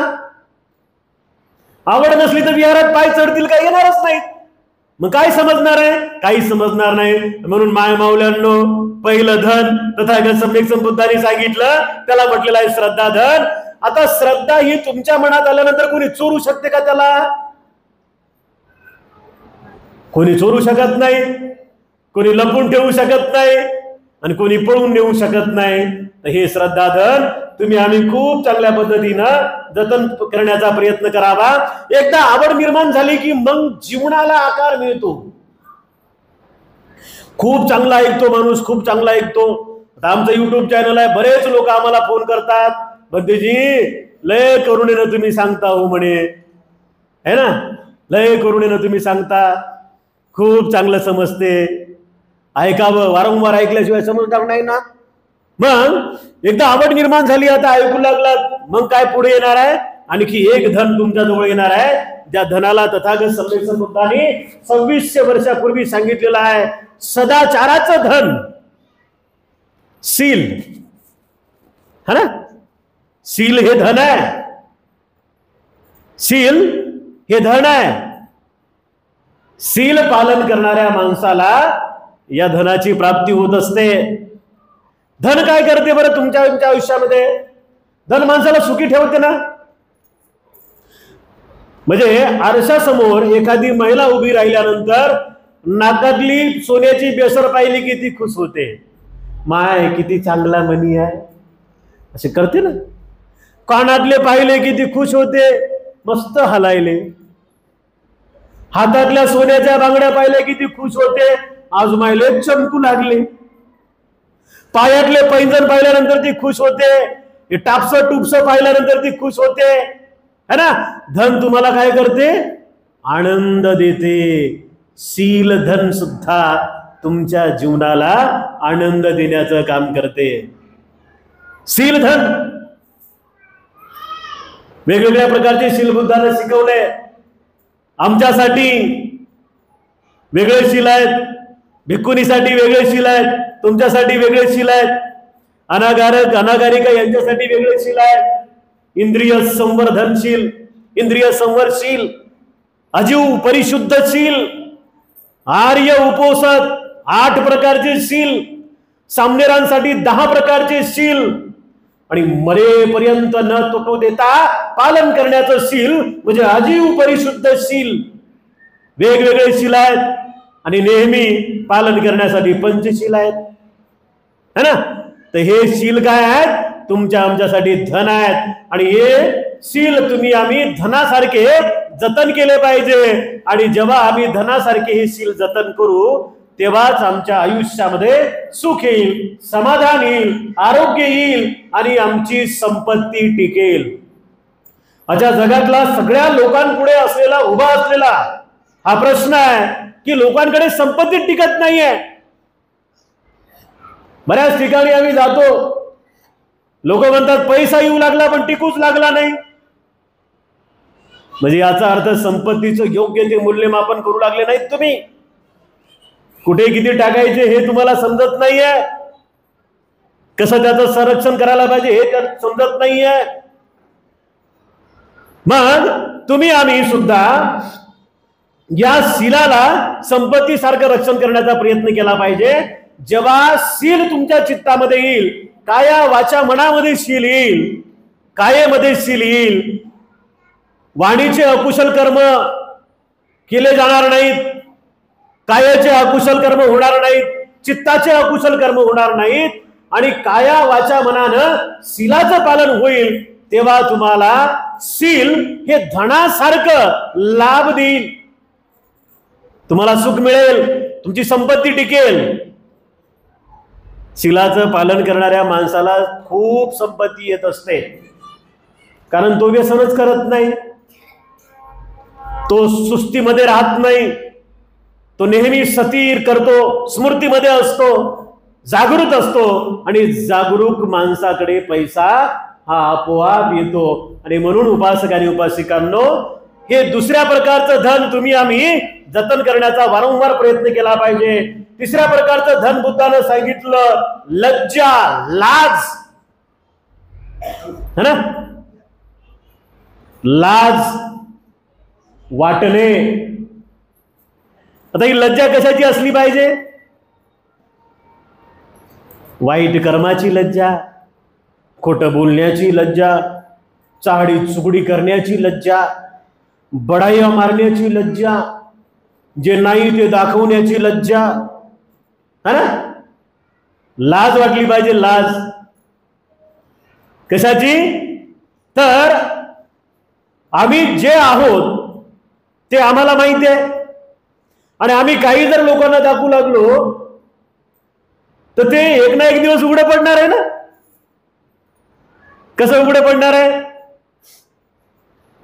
आवड नसली तर विहारात पाय चढतील का? येणारच नाही. मग काय समजणार आहे? काही समजणार नाही. म्हणून माय माऊल्यांनो, पहिलं धन तथागत सम्यक संबुद्धांनी सांगितलं त्याला म्हटलेलं आहे श्रद्धा धन. आता श्रद्धा ही तुमच्या मनात आल्यानंतर कोणी चोरू शकते का? त्याला कोणी चोरू शकत नाही, कोणी लपून ठेवू शकत नाही आणि कोणी पळून नेऊ शकत नाही. तर हे श्रद्धा धन तुम्ही आम्ही खूप चांगल्या पद्धतीनं जतन करण्याचा प्रयत्न करावा. एकदा आवड निर्माण झाली की मग जीवनाला आकार मिळतो. खूप चांगला ऐकतो माणूस, खूप चांगला ऐकतो. आता आमचं युट्यूब चॅनल आहे, बरेच लोक आम्हाला फोन करतात, बंदेजी लय करुणेनं तुम्ही सांगता हो म्हणे, है ना, लय करुणेनं तुम्ही सांगता, खूप चांगलं समजते. ऐकावं, वारंवार ऐकल्याशिवाय समजणार नाही ना. मग एकदा आवड निर्माण झाली, आता ऐकू लागलात, मग काय पुढे येणार आहे? आणखी एक धन तुमच्या जवळ येणार आहे, ज्या धनाला तथागत सम्यक संबुद्धांनी 2600 वर्षापूर्वी सांगितलेलं आहे सदाचाराचं धन, सील, है ना. सील हे धन आहे. सील हे धन आहे. सील पालन करणाऱ्या माणसाला या धनाची प्राप्ती होत असते. धन काय करते बरं तुमच्या आयुष्यामध्ये? धन माणसाला सुखी ठेवते ना. म्हणजे आरशासमोर एखादी महिला उभी राहिल्यानंतर नाकातली सोन्याची बेसर पाहिली की ती खुश होते. माय किती चांगला मणी आहे असे करते ना. कानातले पाहिले की ती खुश होते, मस्त हलायले. हातातल्या सोन्याच्या बांगड्या पाहिल्या की ती खुश होते, आज मायले चमकू लागले. पायातले पैंजण पाहिल्यानंतर ती खुश होते. हे टापस टुपस पाहिल्यानंतर ती खुश होते, है ना. धन तुम्हाला काय करते? आनंद देते. सील धन सुद्धा तुमच्या जीवनाला आनंद देण्याचं काम करते. सील धन वेगवेगळ्या प्रकारचे शील बुद्धाने शिकवले. आमच्यासाठी वेगळे शील आहेत, भिक्खुनीसाठी वेगळे शील आहेत, तुमच्यासाठी वेगळे शील आहेत, अनागारक अनागारिका यांच्यासाठी वेगळे शील आहेत. इंद्रिय संवर्धनशील, इंद्रिय संवरशील, अजीव परिशुद्धशील, आर्य उपोषक, 8 प्रकारचे शील, सामनेरांसाठी 10 प्रकारचे शील, आणि मरेपर्यंत न तुटू देता पालन करण्याचं शील म्हणजे अजीव परिशुद्ध शील. वेगवेगळे शील आहेत आणि नेहमी पालन करण्यासाठी पंचशील आहेत, है ना. तर हे शील काय आहेत? तुमच्या आमच्यासाठी धन आहेत, आणि हे शील तुम्ही आम्ही धनासारखे जतन केले पाहिजे. आणि जेव्हा आम्ही धनासारखे हे शील जतन करू तेव्हाच आमच्या आयुष्यामध्ये सुख येईल, समाधान येईल, आरोग्य येईल आणि आमची संपत्ती टिकेल. अच्छा, जगातला सगळ्या लोकांपुढे असलेला उभा असलेला हा प्रश्न आहे की लोकांकडे संपत्ती टिकत नाहीये. बऱ्याच ठिकाणी आम्ही जातो, लोक म्हणतात पैसा येऊ लागला पण टिकूच लागला नाही. म्हणजे याचा अर्थ संपत्तीचं योग्य ते मूल्यमापन करू लागले नाहीत तुम्ही. कुठे किती टाकायचे हे तुम्हाला समजत नाहीये, कसं त्याचं संरक्षण करायला पाहिजे हे त्यात समजत नाहीये. मग तुम्ही आम्ही सुद्धा या शीलाला संपत्तीसारखं रक्षण करण्याचा प्रयत्न केला पाहिजे. जेव्हा शील तुमच्या चित्तामध्ये येईल, काया वाचा मनामध्ये शील येईल, कायेमध्ये शील येईल, वाणीचे अकुशल कर्म केले जाणार नाहीत, कायाचे अकुशल कर्म होणार नाहीत, चित्ताचे अकुशल कर्म होणार नाहीत, आणि काया वाचा मनानं शीलाचं पालन होईल, तेव्हा तुम्हाला शील हे धनासारखं लाभ देईल. तुम्हाला सुख मिळेल, तुमची संपत्ती टिकेल. शीलाचं पालन करणाऱ्या माणसाला खूप संपत्ती येत असते, कारण तो व्यसनच करत नाही, तो सुस्तीमध्ये राहत नाही, तो नेहमी सतीर करतो, स्मृतीमध्ये असतो, जागृत असतो. आणि जागरूक माणसाकडे पैसा हा आपोआप येतो. आणि म्हणून उपासक आणि उपासिकांनो, हे दुसऱ्या प्रकारचं धन तुम्ही आम्ही जतन करण्याचा वारंवार प्रयत्न केला पाहिजे. तिसऱ्या प्रकारचं धन बुद्धानं सांगितलं, लज्जा, लाज, है ना. लाज वाटणे. आता ही लज्जा कशाची असली पाहिजे? वाईट कर्माची लज्जा, खोटं बोलण्याची लज्जा, चाडी चुगडी करण्याची लज्जा, बडाया मारण्याची लज्जा, जे नाही ते दाखवण्याची लज्जा, है ना. लाज वाटली पाहिजे. लाज कशाची? तर आम्ही जे आहोत ते आम्हाला माहिती आहे, आणि आम्ही काही जर लोकांना दाखवू लागलो तर ते एक ना एक दिवस उघडं पडणार आहे ना. कसं उघडं पडणार आहे?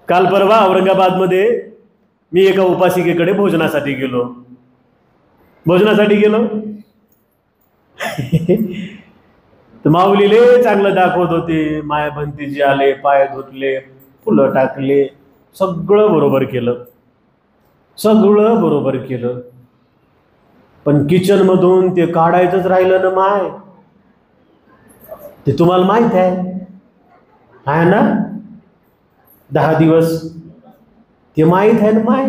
काल परवा औरंगाबादमध्ये मी एका उपासिकेकडे भोजनासाठी गेलो. तर माऊलीले चांगलं दाखवत होते, माय भंतीजी आले, पाय धुतले, फुलं टाकले, सगळं बरोबर केलं. पण किचन मधून ते काढायचंच राहिलं ना माय. ते तुम्हाला माहित आहे ना, 10 दिवस ते माहित आहे ना माय.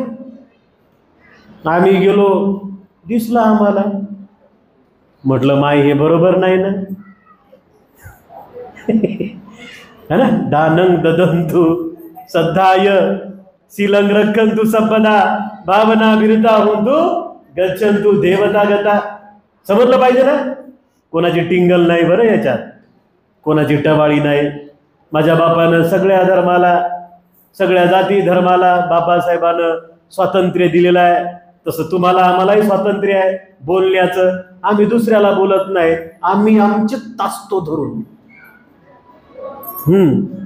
आम्ही गेलो, दिसलं आम्हाला. म्हटलं माय हे बरोबर नाही ना, है ना. दानंग ददंतु सद्धाय शीलं रक्षन्तु संपदा भावना विरता होंतु गच्छन्तु देवता गता. समजलं पाहिजे ना. कोणाची टिंगल नाही बरं याच्यात, कोणाची टवाळी नाही. माझ्या बापानं सगळ्या धर्माला, सगळ्या जाती धर्माला बाबासाहेबानं स्वातंत्र्य दिलेलं आहे. तसं तुम्हाला आम्हालाही स्वातंत्र्य आहे बोलण्याचं. आम्ही दुसऱ्याला बोलत नाही, आम्ही आमचे तासतो धरून.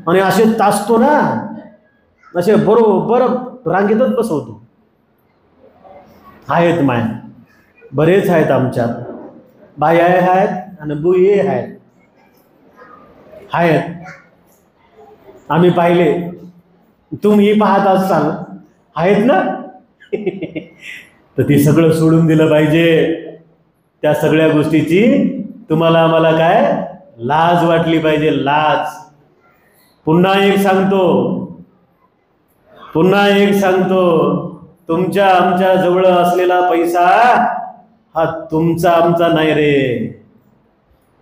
आणि असे तासतो ना, असे बरोबर रांगेतच बसवतो. आहेत माय, बरेच आहेत आमच्यात. बाया आहेत आणि बुये आहेत. आम्ही पाहिले, तुम्ही पाहत असाल, आहेत ना. तर ते सगळं सोडून दिलं पाहिजे. त्या सगळ्या गोष्टीची तुम्हाला आम्हाला काय लाज वाटली पाहिजे. लाज. पुन्हा एक सांगतो, तुमच्या आमच्या जवळ असलेला पैसा हा तुमचा आमचा नाही रे.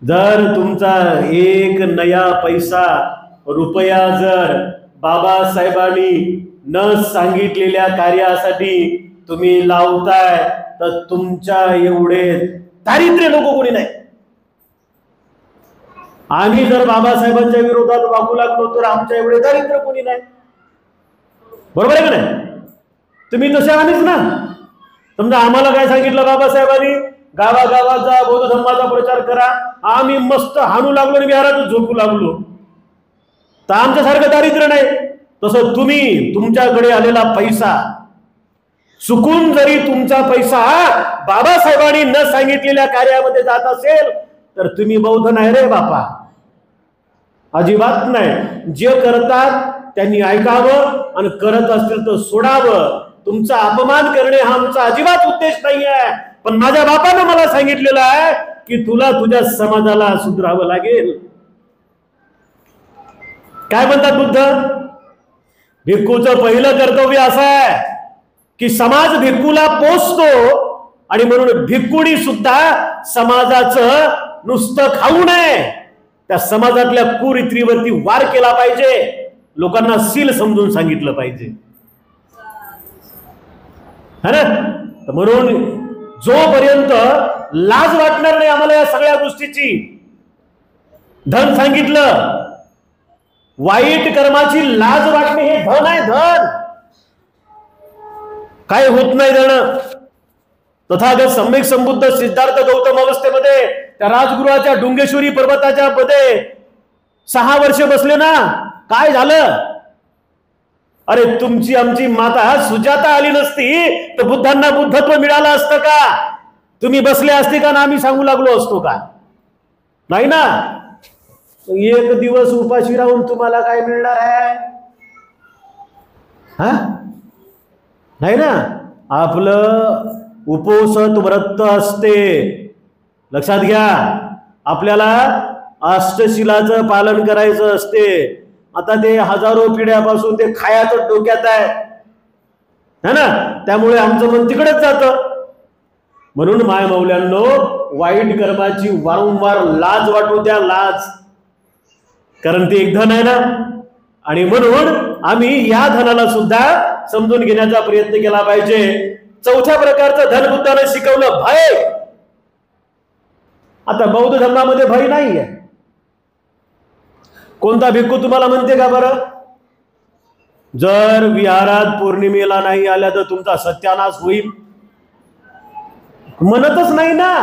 जर तुमचा एक नया पैसा रुपया जर बाबासाहेबांनी न सांगितलेल्या कार्यासाठी तुम्ही लावताय तर तुमच्या एवढे दारिद्र्य लोक कोणी नाही. आम्ही जर बाबासाहेबांच्या विरोधात वागू लागलो तर आमच्या एवढे दारिद्र्य कोणी नाही. बरोबर आहे का नाही? तुम्ही तसे आम्हीच ना. समजा आम्हाला काय सांगितलं बाबासाहेबांनी, गावागावात जा, बौद्ध धर्माचा प्रचार करा, आम्ही मस्त हाणू लागलो आणि विहारातच झोपू लागलो तर आमच्यासारखं दारिद्र्य नाही. तसं तुम्ही तुमच्याकडे आलेला पैसा चुकून जरी तुमचा पैसा बाबासाहेबांनी न सांगितलेल्या कार्यामध्ये जात असेल तर तुम्ही बौद्ध नाही रे बापा, अजिबात नाही. जे करतात त्यांनी ऐकावं आणि करत असतील तर सोडावं. तुमचा अपमान करणे हा आमचा अजिबात उद्देश नाही आहे. पण माझ्या बापानं मला सांगितलेलं आहे की तुला तुझ्या समाजाला सुधारावं लागेल. काय म्हणतात बुद्ध? भिक्खूचं पहिलं कर्तव्य असं आहे की समाज भिक्खूला पोसतो आणि म्हणून भिक्खुनी सुद्धा समाजाचं नुसतं खाऊ नये, त्या समाजातल्या कुरीतीवरती वार केला पाहिजे. लोकांना सील समजून सांगितलं पाहिजे, है ना? तर म्हणून जोपर्यंत लाज वाटणार नाही आम्हाला या सगळ्या गोष्टीची. धन सांगितलं, वाईट कर्माची लाज वाटणे हे धन आहे. धन काय होत नाही धन. तथागत सम्यक संबुद्ध सिद्धार्थ गौतम अवस्थेमध्ये त्या राजगृहाच्या डुंगेश्वरी पर्वताच्या मध्ये 6 वर्ष बसले ना. काय झालं? अरे तुमची आमची माता सुजाता आली नसती तर बुद्धांना बुद्धत्व मिळालं असतं का? तुम्ही बसले असते का ना आम्ही सांगू लागलो असतो का? नाही ना. एक दिवस उपाशी राहून तुम्हाला काय मिळणार आहे? हा नाही ना. आपलं उपोषित व्रत असते, लक्षात घ्या. आपल्याला अष्टशिलाचं पालन करायचं असते. आता ते हजारो पिढ्यापासून ते खायाचं डोक्यात आहे ना, त्यामुळे आमचं मन तिकडेच जातं. म्हणून माय मौल्यांनो, वाईट कर्माची वारंवार लाज वाटू द्या, लाज. कारण ते एक धन आहे ना. आणि म्हणून आम्ही या धनाला सुद्धा समजून घेण्याचा प्रयत्न केला पाहिजे. चौथ्या प्रकारचं धन बुद्धाने शिकवलं, भय. आता बौद्ध धर्मामध्ये भय नाहीये. कोणता भिक्खू तुम्हाला म्हणते का बरं? जर विहारात पौर्णिमेला नाही आल्या तर तुमचा सत्यानाश होईल. म्हणतच नाही ना.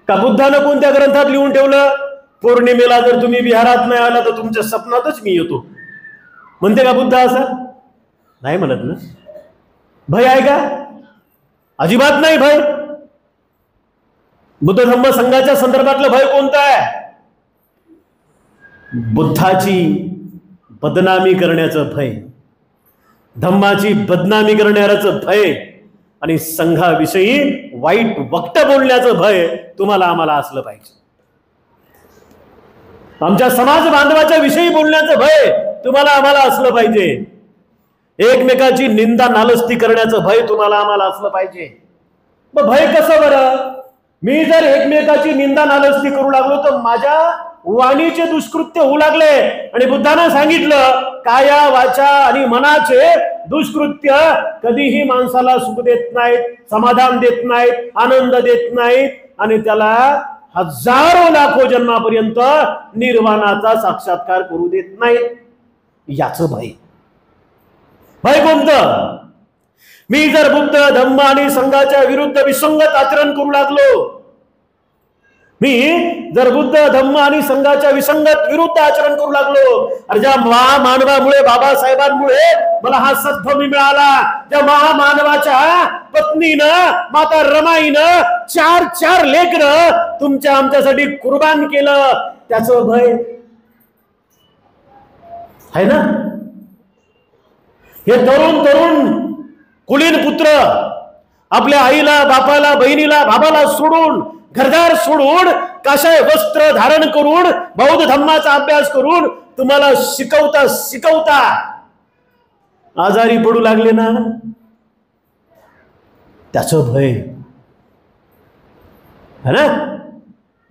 का बुद्धानं कोणत्या ग्रंथात लिहून ठेवलं पौर्णिमेला जर तुम्ही विहारात नाही आला तर तुमच्या स्वप्नातच मी येतो? म्हणते का बुद्ध असं? नाही म्हणत ना. भय आहे का? अजिबात नाही भय. बुद्ध धम्म संघाच्या संदर्भातलं भय कोणतं आहे? बुद्धाची बदनामी करण्याचं भय, धम्माची बदनामी करण्याचं भय आणि संघाविषयी वाईट वक्तव्य बोलण्याचं भय तुम्हाला आम्हाला असलं पाहिजे. आमच्या समाज बांधवाच्या विषयी बोलण्याचं भय तुम्हाला आम्हाला असलं पाहिजे. एकमेकाची निंदा नालस्ती करण्याचं भय तुम्हाला आम्हाला असलं पाहिजे. मग भय कसं बरं? मी जर एकमेकाची निंदा नालस्ती करू लागलो तर माझ्या वाणीचे दुष्कृत्य होऊ लागले. आणि बुद्धानं सांगितलं, काया वाचा आणि मनाचे दुष्कृत्य कधीही माणसाला सुख देत नाहीत, समाधान देत नाहीत, आनंद देत नाहीत आणि त्याला हजारो लाखो जन्मापर्यंत निर्वाणाचा साक्षात्कार करू देत नाहीत. याचं भय. भय कोणतं? मी जर बुद्ध धम्म आणि संघाच्या विरुद्ध विसंगत आचरण करू लागलो, मी जर बुद्ध धम्म आणि संघाच्या विसंगत विरुद्ध आचरण करू लागलो, अरे ज्या महामानवामुळे बाबासाहेबांमुळे मला हा सद्भमी मिळाला, त्या महामानवाच्या पत्नीनं माता रमाईनं 4 लेकरं तुमच्या आमच्यासाठी कुर्बान केलं, त्याचं भय आहे ना. हे तरुण कुलीन पुत्र आपल्या आईला, बापाला, बहिणीला, बाबाला सोडून, घरदार सोडून, काशाय वस्त्र धारण करून, बौद्ध धम्माचा अभ्यास करून तुम्हाला शिकवता आजारी पडू लागले ना, त्याचं भय. है ना?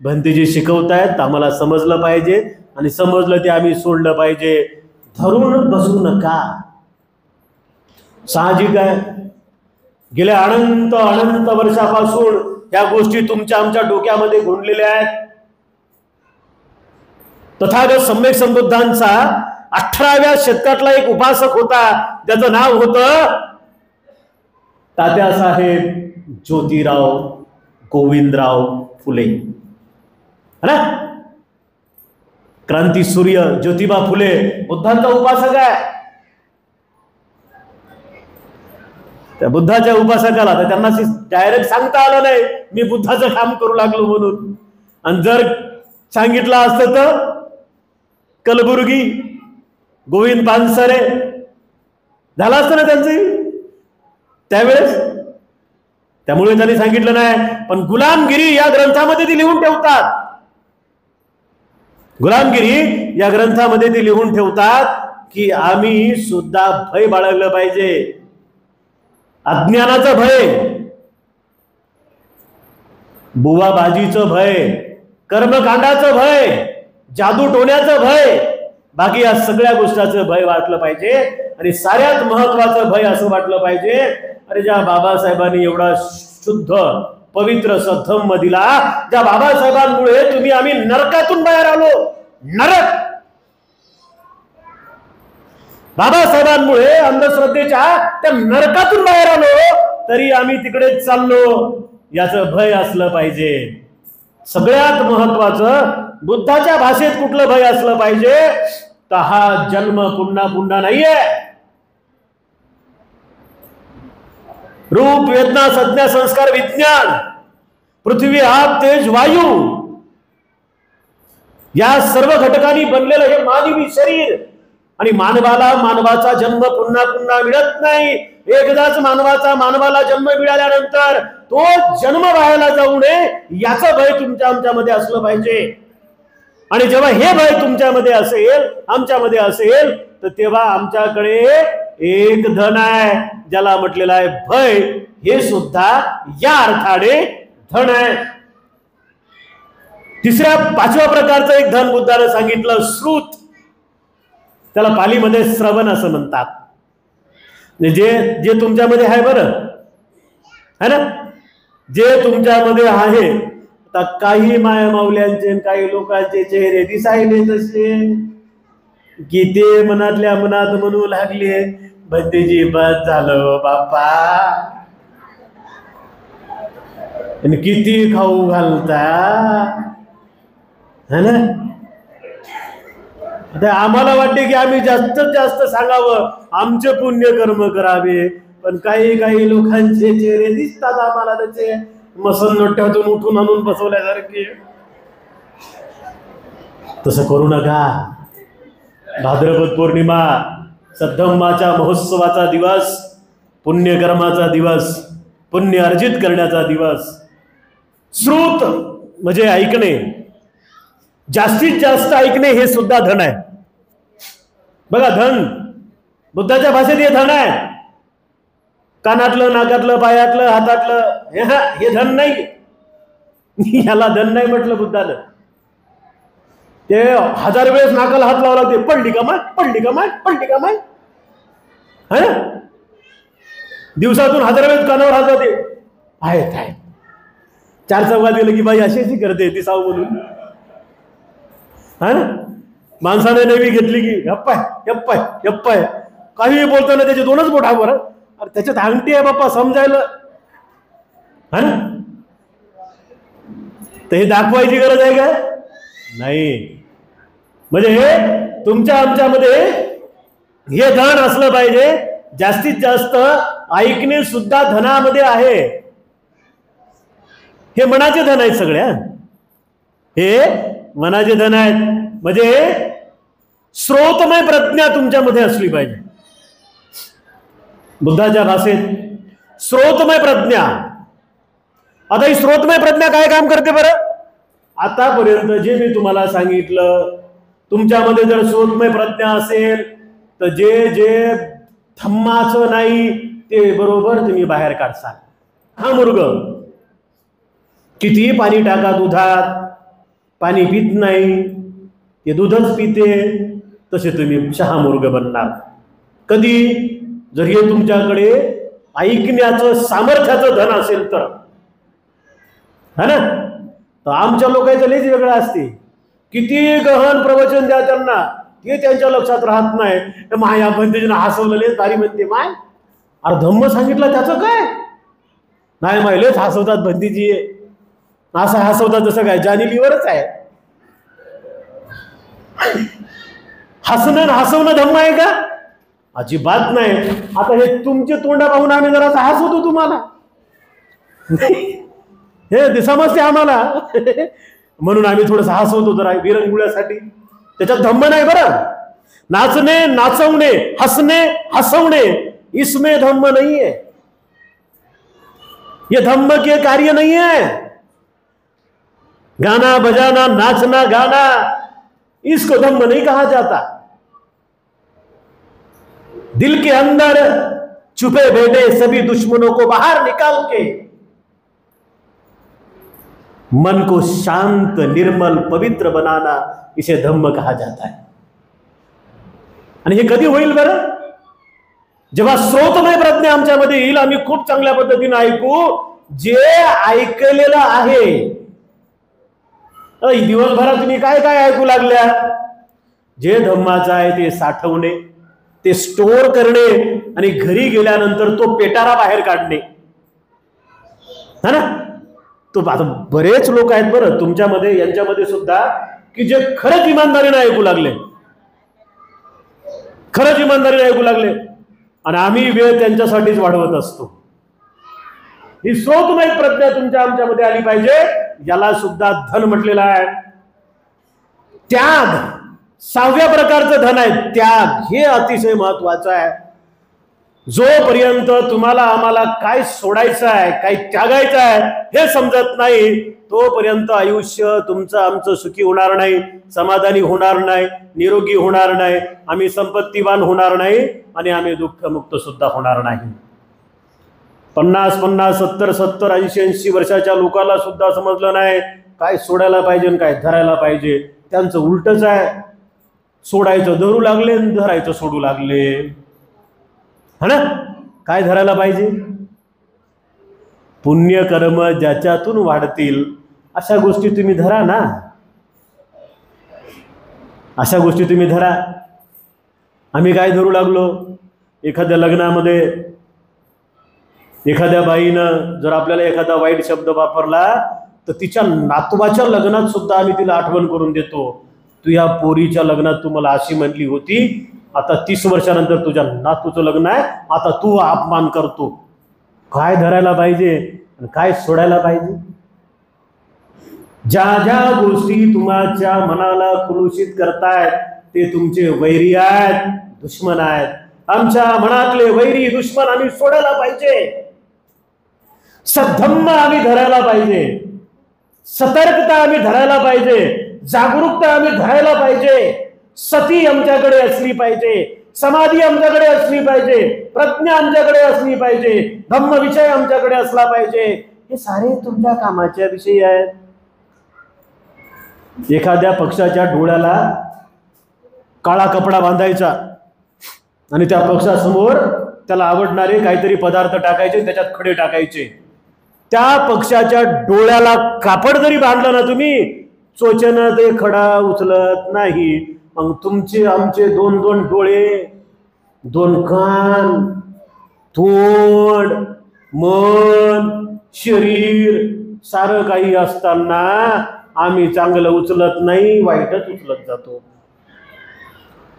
भंतेजी शिकवतायत, आम्हाला समजलं पाहिजे आणि समजलं ते आम्ही सोडलं पाहिजे. धरून बसू नका. साहजिक आहे, गेल्या अनंत अनंत वर्षापासून या गोष्टी तुमच्या आमच्या डोक्यामध्ये घुंडलेल्या आहेत. तथागत सम्यक संबुद्धांचा 18व्या शतकातला एक उपासक होता, ज्याचं नाव होतं तात्यासाहेब ज्योतिराव गोविंदराव फुले. है ना? क्रांती सूर्य ज्योतिबा फुले बुद्धांचा उपासक आहे. त्या बुद्धाच्या उपासकाला तर त्यांना डायरेक्ट सांगता आलं नाही मी बुद्धाचं काम करू लागलो म्हणून. आणि जर सांगितलं असतं तर कलबुर्गी गोविंद पानसरे झालं असतं ना त्यांचं त्यावेळेस. त्यामुळे त्यांनी सांगितलं नाही. पण गुलामगिरी या ग्रंथामध्ये ते लिहून ठेवतात. गुलामगिरी या ग्रंथामध्ये ते लिहून ठेवतात की आम्ही सुद्धा भय बाळगलं पाहिजे. अज्ञानाचं भय, बुवाबाजीचं भय, कर्मकांडाचं भय, जादू टोण्याचं भय, बाकी या सगळ्या गोष्टीचं भय वाटलं पाहिजे. आणि साऱ्यात महत्वाचं भय असं वाटलं पाहिजे, अरे ज्या बाबासाहेबांनी एवढा शुद्ध पवित्र सद्धम्म दिला, ज्या बाबासाहेबांमुळे तुम्ही आम्ही नरकातून बाहेर आलो. नरक बाबासाहेबांमुळे अंधश्रद्धेच्या त्या नरकातून बाहेर आलो, तरी आम्ही तिकडेच चाललो, याचं भय असलं पाहिजे. सगळ्यात महत्वाचं बुद्धाच्या भाषेत कुठलं भय असलं पाहिजे तर हा जन्म पुन्हा पुन्हा नाहीये. रूप वेदना संज्ञा संस्कार विज्ञान पृथ्वी आप तेज वायू या सर्व घटकांनी बनलेलं हे मानवी शरीर. आणि मानवाचा जन्म पुन्हा पुन्हा मिळत नाही. एकदाच मानवाला जन्म मिळाल्यानंतर तो जन्म व्हायला जाऊ नये याचं भय तुमच्या आमच्यामध्ये असलं पाहिजे. आणि जेव्हा हे भय तुमच्यामध्ये असेल आमच्यामध्ये असेल तर तेव्हा आमच्याकडे एक धन आहे ज्याला म्हटलेलं आहे भय. हे सुद्धा या अर्थाने धन आहे. तिसऱ्या 5व्या प्रकारचं एक धन बुद्धाने सांगितलं, श्रुत. त्याला पालीमध्ये श्रवण असं म्हणतात. जे जे तुमच्यामध्ये आहे बरं है ना, जे तुमच्यामध्ये आहे. आता काही मायामाऊल्यांचे काही लोकांचे चेहरे दिसायले तसे की ते मनातल्या मनात म्हणू लागले, भंतेजी बस झालं बाप्पा, आणि किती खाऊ घालता है ना. आता आम्हाला वाटते की आम्ही जास्तीत जास्त सांगावं, आमचे पुण्य कर्म करावे, पण काही काही लोकांचे चेहरे दिसतात आम्हाला त्याचे मसनट्यातून उठून आणून बसवल्यासारखे. तसं करू नका. भाद्रपद पौर्णिमा सद्धम्माच्या महोत्सवाचा दिवस, पुण्यकर्माचा दिवस, पुण्य अर्जित करण्याचा दिवस. श्रुत म्हणजे ऐकणे, जास्तीत जास्त ऐकणे हे सुद्धा धन आहे. बघा, धन बुद्धाच्या भाषेत हे धन आहे. कानातलं, नाकातलं, पायातलं, हातातलं हे धन नाही. याला धन नाही म्हटलं बुद्धानं. ते 1000 वेळेस नाकाला हात लावला ते पडली का माय, पडली का माय, पडली का माय, है ना. दिवसातून 1000 वेळेस कानावर हात लावते, आहेत 4 चौघात गेलं की बाई अशी करते ती साव म्हणून, है ना. माणसाने नवी घेतली की यप्पाय यप्पाय यप्पाय, काही बोलताना त्याचे 2च बोट बरं, अरे त्याच्यात अंगठी आहे बाप्पा समजायला, है ना. तर हे दाखवायची गरज आहे का? नाही. म्हणजे तुमच्या आमच्यामध्ये हे धन असलं पाहिजे. जास्तीत जास्त ऐकणे सुद्धा धनामध्ये आहे. हे मनाचे धन आहेत सगळ्या, हे मनाचे धन आहेत. म्हणजे स्रोतमय प्रज्ञा तुमच्यामध्ये असली पाहिजे. बुद्धाच्या भाषेत स्रोतमय प्रज्ञा. आता ही स्रोतमय प्रज्ञा काय काम करते बरं? आतापर्यंत जे मी तुम्हाला सांगितलं, तुमच्यामध्ये जर स्रोतमय प्रज्ञा असेल तर जे जे धम्माचं नाही ते बरोबर तुम्ही बाहेर काढसाल. हा मुर्ग कितीही पाणी टाका दुधात, पाणी पित नाही, ते दूधच पिते, तसे तुम्ही शहामूर्ख बनणार. कधी जर हे तुमच्याकडे ऐकण्याचं सामर्थ्याचं धन असेल तर, है ना. तर आमच्या लोकांचं लयच वेगळं असते. किती गहन प्रवचन द्या त्यांना, ते त्यांच्या लक्षात राहत नाही. माया बंदेजीनं हसवलेलेच भारी म्हणते. माय अरे धम्म सांगितलं त्याचं काय नाही, माहिलेच हसवतात बंदीजी. असं हसवतात जसं काय जानिलीवरच आहे. हसणं हसवणं धम्म आहे का? अजिबात नाही. आता हे तुमचे तोंडा पाहून आम्ही जरा हसवतो तुम्हाला, हे समजते आम्हाला. म्हणून आम्ही थोडस हसवतो जरा विरंगुळ्यासाठी. त्याच्यात धम्म नाही बरं. नाचणे नाचवणे, हसणे हसवणे, इसमें धम्म नहीं है. ये धम्म के कार्य नहीं है. गाना बजाना, नाचना गाना, इसको धम्म नहीं कहा जाता. दिल के अंदर छुपे बैठे सभी दुश्मनों को बाहर निकाल के मन को शांत निर्मल पवित्र बनाना, इसे धम्म कहा जाता है. आणि हे कधी होईल बरं? जेव्हा स्रोतमय प्रज्ञा आमच्यामध्ये येईल, आम्ही खूप चांगल्या पद्धतीने ऐकू. जे ऐकलेलं आहे, दिवसभरात तुम्ही काय काय ऐकू लागल्या, जे धम्माचं आहे ते साठवणे, ते स्टोअर करणे आणि घरी गेल्यानंतर तो पेटारा बाहेर काढणे, है ना. तो आता बरेच लोक आहेत बरं तुमच्यामध्ये, यांच्यामध्ये सुद्धा, की जे खरंच इमानदारीने ऐकू लागले, खरंच इमानदारीने ऐकू लागले. आणि आम्ही वेळ त्यांच्यासाठीच वाढवत असतो. ही स्रोतमय प्रज्ञा तुमच्या आमच्यामध्ये आली पाहिजे. याला सुद्धा धन म्हटलेलं आहे. त्याग 6व्या प्रकारचं धन आहे. त्याग हे अतिशय महत्वाचं आहे. जोपर्यंत तुम्हाला आम्हाला काय सोडायचं आहे, काय त्यागायचं आहे हे समजत नाही, तोपर्यंत आयुष्य तुमचं आमचं सुखी होणार नाही, समाधानी होणार नाही, निरोगी होणार नाही, आम्ही संपत्तीवान होणार नाही आणि आम्ही दुःखमुक्त सुद्धा होणार नाही. 50-50, 70-70, 80-80 वर्षाच्या लोकांना सुद्धा समजलं नाही काय सोडायला पाहिजे आणि काय धरायला पाहिजे. त्यांचं उलटच आहे. सोडायचं धरू लागले, धरायचं सोडू लागले, है ना. काय धरायला पाहिजे? पुण्यकर्म ज्याच्यातून वाढतील अशा गोष्टी तुम्ही धरा ना, अशा गोष्टी तुम्ही धरा. आम्ही काय धरू लागलो? एखाद्या लग्नामध्ये एखाद्या बाईनं जर आपल्याला एखादा वाईट शब्द वापरला तर तिच्या नातवाच्या लग्नात सुद्धा आम्ही तिला आठवण करून देतो. तू या पोरीच्या लग्नात तू मला अशी म्हणली होती, आता 30 वर्षानंतर तुझ्या नातूचं लग्न आहे, आता तू अपमान करतो. काय धरायला पाहिजे आणि काय सोडायला पाहिजे? ज्या ज्या गोष्टी तुमच्या मनाला कुलुषित करतायत ते तुमचे वैरी आहेत, दुश्मन आहेत. आमच्या मनातले वैरी दुश्मन आम्ही सोडायला पाहिजे. सद्धम्म आम्ही धरायला पाहिजे, सतर्कता आम्ही धरायला पाहिजे, जागरूकता आम्ही धरायला पाहिजे. सती आमच्याकडे असली पाहिजे, समाधी आमच्याकडे असली पाहिजे, प्रज्ञा आमच्याकडे असली पाहिजे, धम्म विषय आमच्याकडे असला पाहिजे. हे सारे तुमच्या कामाच्या विषयी आहेत. एखाद्या पक्षाच्या डोळ्याला काळा कपडा बांधायचा आणि त्या पक्षासमोर त्याला आवडणारे काहीतरी पदार्थ टाकायचे, त्याच्यात खडे टाकायचे. त्या पक्षाच्या डोळ्याला कापड जरी बांधलं ना तुम्ही, चोचेनं ते खडा उचलत नाही. मग तुमचे आमचे 2-2 डोळे, 2 कान, तोंड, मन, शरीर सारं काही असताना आम्ही चांगलं उचलत नाही, वाईटच उचलत जातो.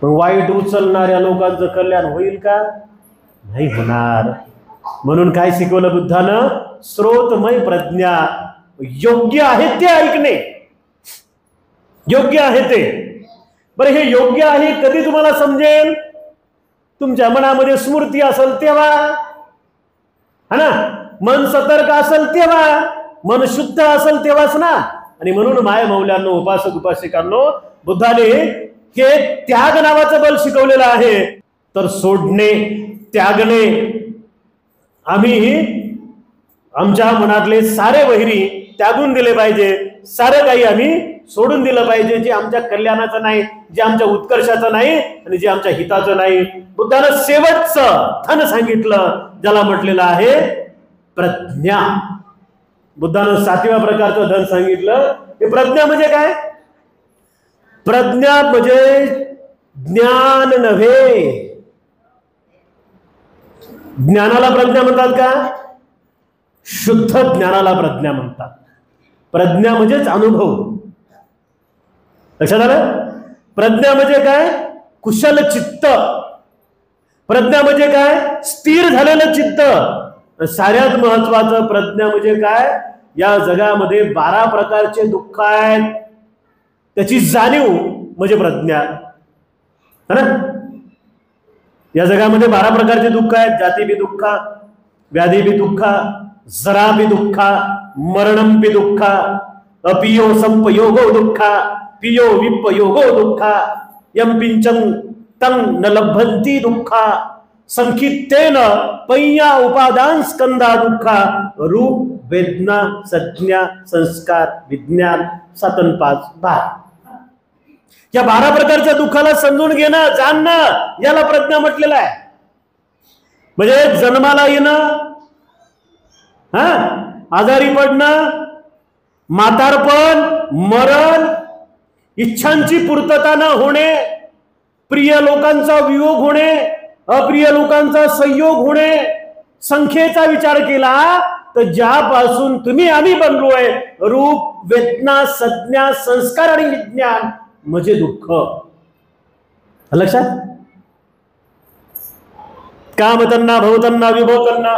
पण वाईट उचलणाऱ्या लोकांचं कल्याण होईल का? नाही होणार. म्हणून काय शिकवलं बुद्धानं? स्रोतमय प्रज्ञा, योग्य आहे ते ऐकणे, योग्य आहे ते. बरं, हे योग्य आहे कधी तुम्हाला समजेल? तुमच्या मनामध्ये स्मृती असेल तेव्हा, है ना. मन सतर्क असेल तेव्हा, मन शुद्ध असेल तेव्हाच ना. आणि म्हणून माय मौल्यांनो, उपासक उपासिकांनो, बुद्धाने हे त्याग नावाचं बल शिकवलेलं आहे. तर सोडणे, त्यागणे, आम्ही आमच्या मनातले सारे वैरी त्यागून दिले पाहिजे, सारं काही आम्ही सोडून दिलं पाहिजे जे आमच्या कल्याणाचं नाही, जे आमच्या उत्कर्षाचं नाही आणि जे आमच्या हिताचं नाही. बुद्धानं शेवटचं धन सांगितलं, ज्याला म्हटलेलं आहे प्रज्ञा. बुद्धानं 7व्या प्रकारचं धन सांगितलं. हे प्रज्ञा म्हणजे काय? प्रज्ञा म्हणजे ज्ञान नव्हे. ज्ञानाला प्रज्ञा म्हणतात का? शुद्ध ज्ञानाला प्रज्ञा म्हणतात. प्रज्ञा म्हणजेच अनुभव. लक्षात आलं? प्रज्ञा म्हणजे काय? कुशल चित्त. प्रज्ञा म्हणजे काय? स्थिर झालेलं चित्त. साऱ्यात महत्वाचं प्रज्ञा म्हणजे काय? या जगामध्ये 12 प्रकारचे दुःख आहेत, त्याची जाणीव म्हणजे प्रज्ञा है ना. या जगामध्ये 12 प्रकारचे दुःख आहेत. जाती भी दुःख, व्याधी भी दुःख, जरा भी दुःख, मरणम भी दुःख, अपियो संपयोगो दुःख, पियो विपयोगो दुःख, यम पिंचम तंग न लभंती दुःख, संकितेन पय्या उपादान स्कंदा दुःख, रूप वेदना संज्ञा संस्कार विज्ञान 7 आणि 5 12. या 12 प्रकारच्या दुःखाला समजून घेणं, जाणणं, याला प्रज्ञा म्हटलेलं आहे. म्हणजे जन्माला येणं, आजारी पडणं, म्हातारपण, मरण, इच्छांची पूर्तता न होणे, प्रिय लोकांचा वियोग होणे, अप्रिय लोकांचा संयोग होणे. संख्येचा विचार केला तर ज्यापासून तुम्ही आम्ही बनलोय, रूप वेदना संज्ञा संस्कार आणि विज्ञान म्हणजे दुःख. लक्षात? कामतन्ना भवतन्ना विभवतन्ना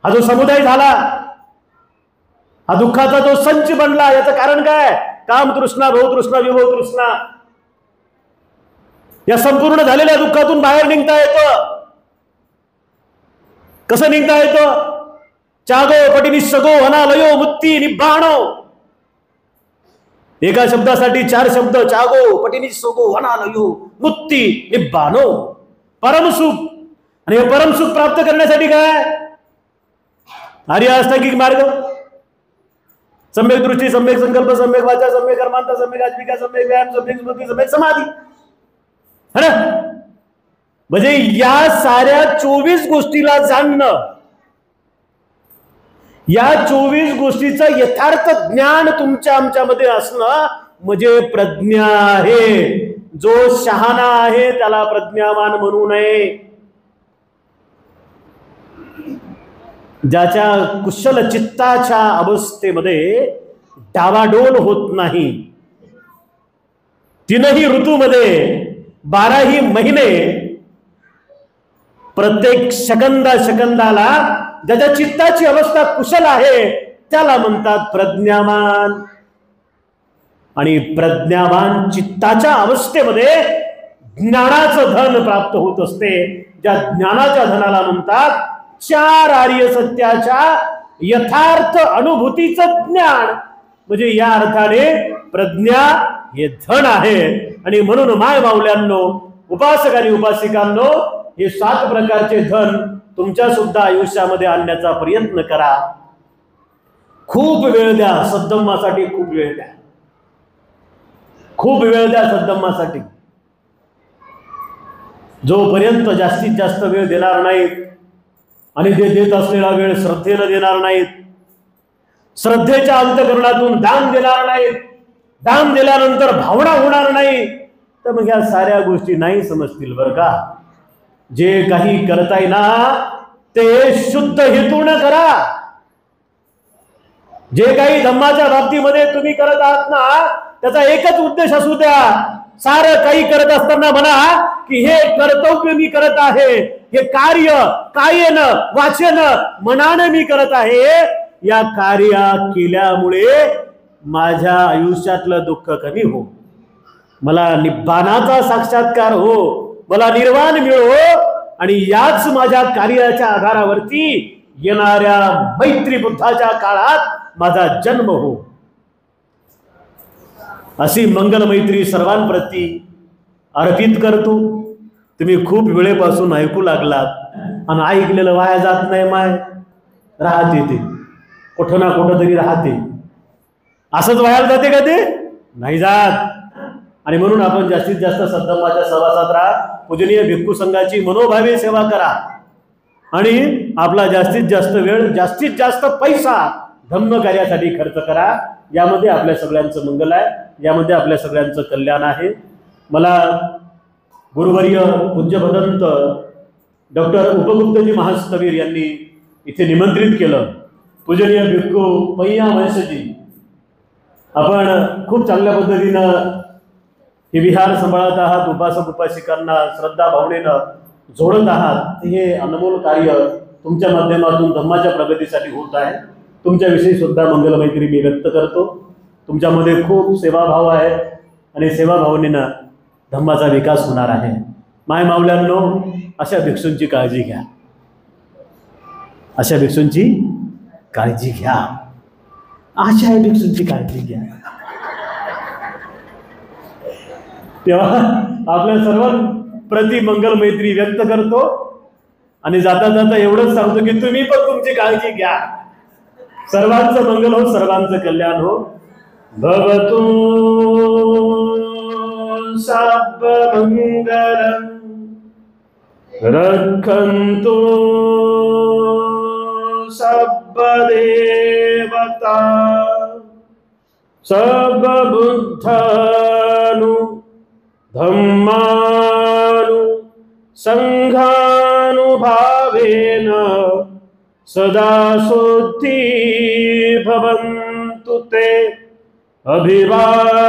हा जो समुदाय झाला, हा दुःखाचा जो संच बनला, याचं कारण काय? काम तृष्णा, भव तृष्णा, विभव तृष्णा. या संपूर्ण झालेल्या दुःखातून बाहेर निघता येतं. कसं निघता येतं? चागो पटिनिसगो अनालयो मुक्ती निब्बाणो. एका शब्दासाठी 4 शब्द. चागो पटिनिसगो अनालयो मुक्ती निब्बाणो. परमसुख. आणि हे परमसुख प्राप्त करण्यासाठी काय? आर्य अष्टांगिक मार्ग. सम्यक दृष्टी, सम्यक संकल्प, सम्यक वाचा, सम्यक कर्मांत, सम्यक आजीविका, सम्यक व्यायाम, सम्यक स्मृती, सम्यक समाधी है ना. म्हणजे या साऱ्या 24 गोष्टीला जाणणं, या 24 गोष्टीचं यथार्थ ज्ञान तुमच्या आमच्यामध्ये असणं म्हणजे प्रज्ञा आहे. जो शहाणा आहे त्याला प्रज्ञावान म्हणू नये. ज्याच्या कुशल चित्ताच्या अवस्थेमध्ये डावाडोल होत नाही, 3ही ऋतूमध्ये 12ही महिने प्रत्येक सेकंदाला ज्याच्या चित्ताची अवस्था कुशल आहे त्याला म्हणतात प्रज्ञावान. आणि प्रज्ञावान चित्ताच्या अवस्थेमध्ये ज्ञानाचं धन प्राप्त होत असते. ज्या ज्ञानाच्या धनाला म्हणतात 4 आर्य सत्याच्या यथार्थ अनुभूतीचं ज्ञान. म्हणजे या अर्थाने प्रज्ञा हे धन आहे. आणि म्हणून माय माऊल्यांनो, उपासक आणि उपासिकांनो, हे 7 प्रकारचे धन तुमच्या सुद्धा आयुष्यामध्ये आणण्याचा प्रयत्न करा. खूप वेळ द्या सद्धम्मासाठी, खूप वेळ द्या, खूप वेळ द्या सद्धम्मासाठी. जोपर्यंत जास्तीत जास्त वेळ देणार नाहीत आणि ते देत असलेला वेळ श्रद्धेनं देणार नाहीत, श्रद्धेच्या अंतःकरणातून दान देणार नाहीत, दान दिल्यानंतर भावना होणार नाही, तर मग या साऱ्या गोष्टी नाही समजतील बरं का. जे काही करताय ना ते शुद्ध हेतून करा. जे काही धम्माच्या बाबतीमध्ये तुम्ही करत आहात ना, त्याचा एकच उद्देश असू द्या. सारं काही करत असताना म्हणा की हे कर्तव्य मी करत आहे, हे कार्य कायेनं वाचेनं मनानं मी करत आहे. या कार्य केल्यामुळे माझ्या आयुष्यातलं दुःख कमी हो, मला निब्बाणाचा साक्षात्कार हो, मला निर्वाण मिळो, आणि याच माझ्या कार्याच्या आधारावरती येणाऱ्या मैत्री बुद्धाच्या काळात माझा जन्म हो. अशी मंगल मैत्री सर्वांप्रती अर्पित करतो. तुम्ही खूप वेळेपासून ऐकू लागलात आणि ऐकलेलं वाया जात नाही, माय राहते ते. कुठं ना कुठं तरी राहते. असंच वायाला जाते का ते? नाही जात. आणि म्हणून आपण जास्तीत जास्त सद्धम्माच्या सहवासात राहा. पूजनीय भिक्खू संघाची मनोभावे सेवा करा आणि आपला जास्तीत जास्त वेळ, जास्तीत जास्त पैसा धम्म कार्यासाठी खर्च करा. यामध्ये आपल्या सगळ्यांचं मंगल आहे, यामध्ये आपल्या सगळ्यांचं कल्याण आहे. मला गुरुवर्य पूज्य भदंत डॉक्टर उपगुप्तजी महास्तवीर यांनी इथे निमंत्रित केलं. पूजनीय भिक्खू मैया वंशजी, आपण खूप चांगल्या पद्धतीनं हे विहार सांभाळत आहात, उपासक उपासिकांना श्रद्धा भावनेनं जोडत आहात. हे अनमोल कार्य तुमच्या माध्यमातून धम्माच्या प्रगतीसाठी होत आहे. तुमच्याविषयी सुद्धा मंगलमैत्री मी व्यक्त करतो. तुमच्यामध्ये खूप सेवाभाव आहे आणि सेवाभावनेनं धम्माचा विकास होणार आहे. माय माऊल्यांनो, अशा भिक्षूंची काळजी घ्या, अशा भिक्षूंची काळजी घ्या, अशा भिक्षूंची काळजी घ्या. तेव्हा आपल्या सर्वांप्रती मंगल मैत्री व्यक्त करतो आणि जाता जाता एवढंच सांगतो की तुम्ही पण तुमची काळजी घ्या. सर्वांचं मंगल हो, सर्वांचं कल्याण हो. भवतु सब मंगलम रक्षन्तु सब देवता सब बुद्धानु धम्मानु संघानुभावेन सदा शुद्धि भवन्तु ते. अभिवादनशीली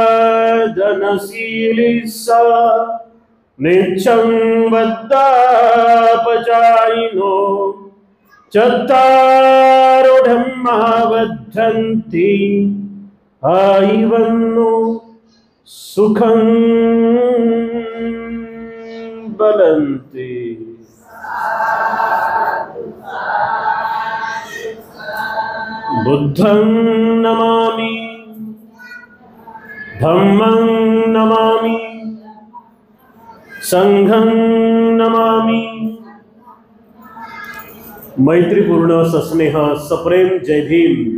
स नित्यं वद्दापचायिनो चत्तारो धम्मा वर्धन्ति आयुवन्नो सुखं बलन्ति. बुद्धं नमामि, धम्मं नमामि, संघं नमामि. मैत्रीपूर्ण सस्नेह सप्रेम जय भीम.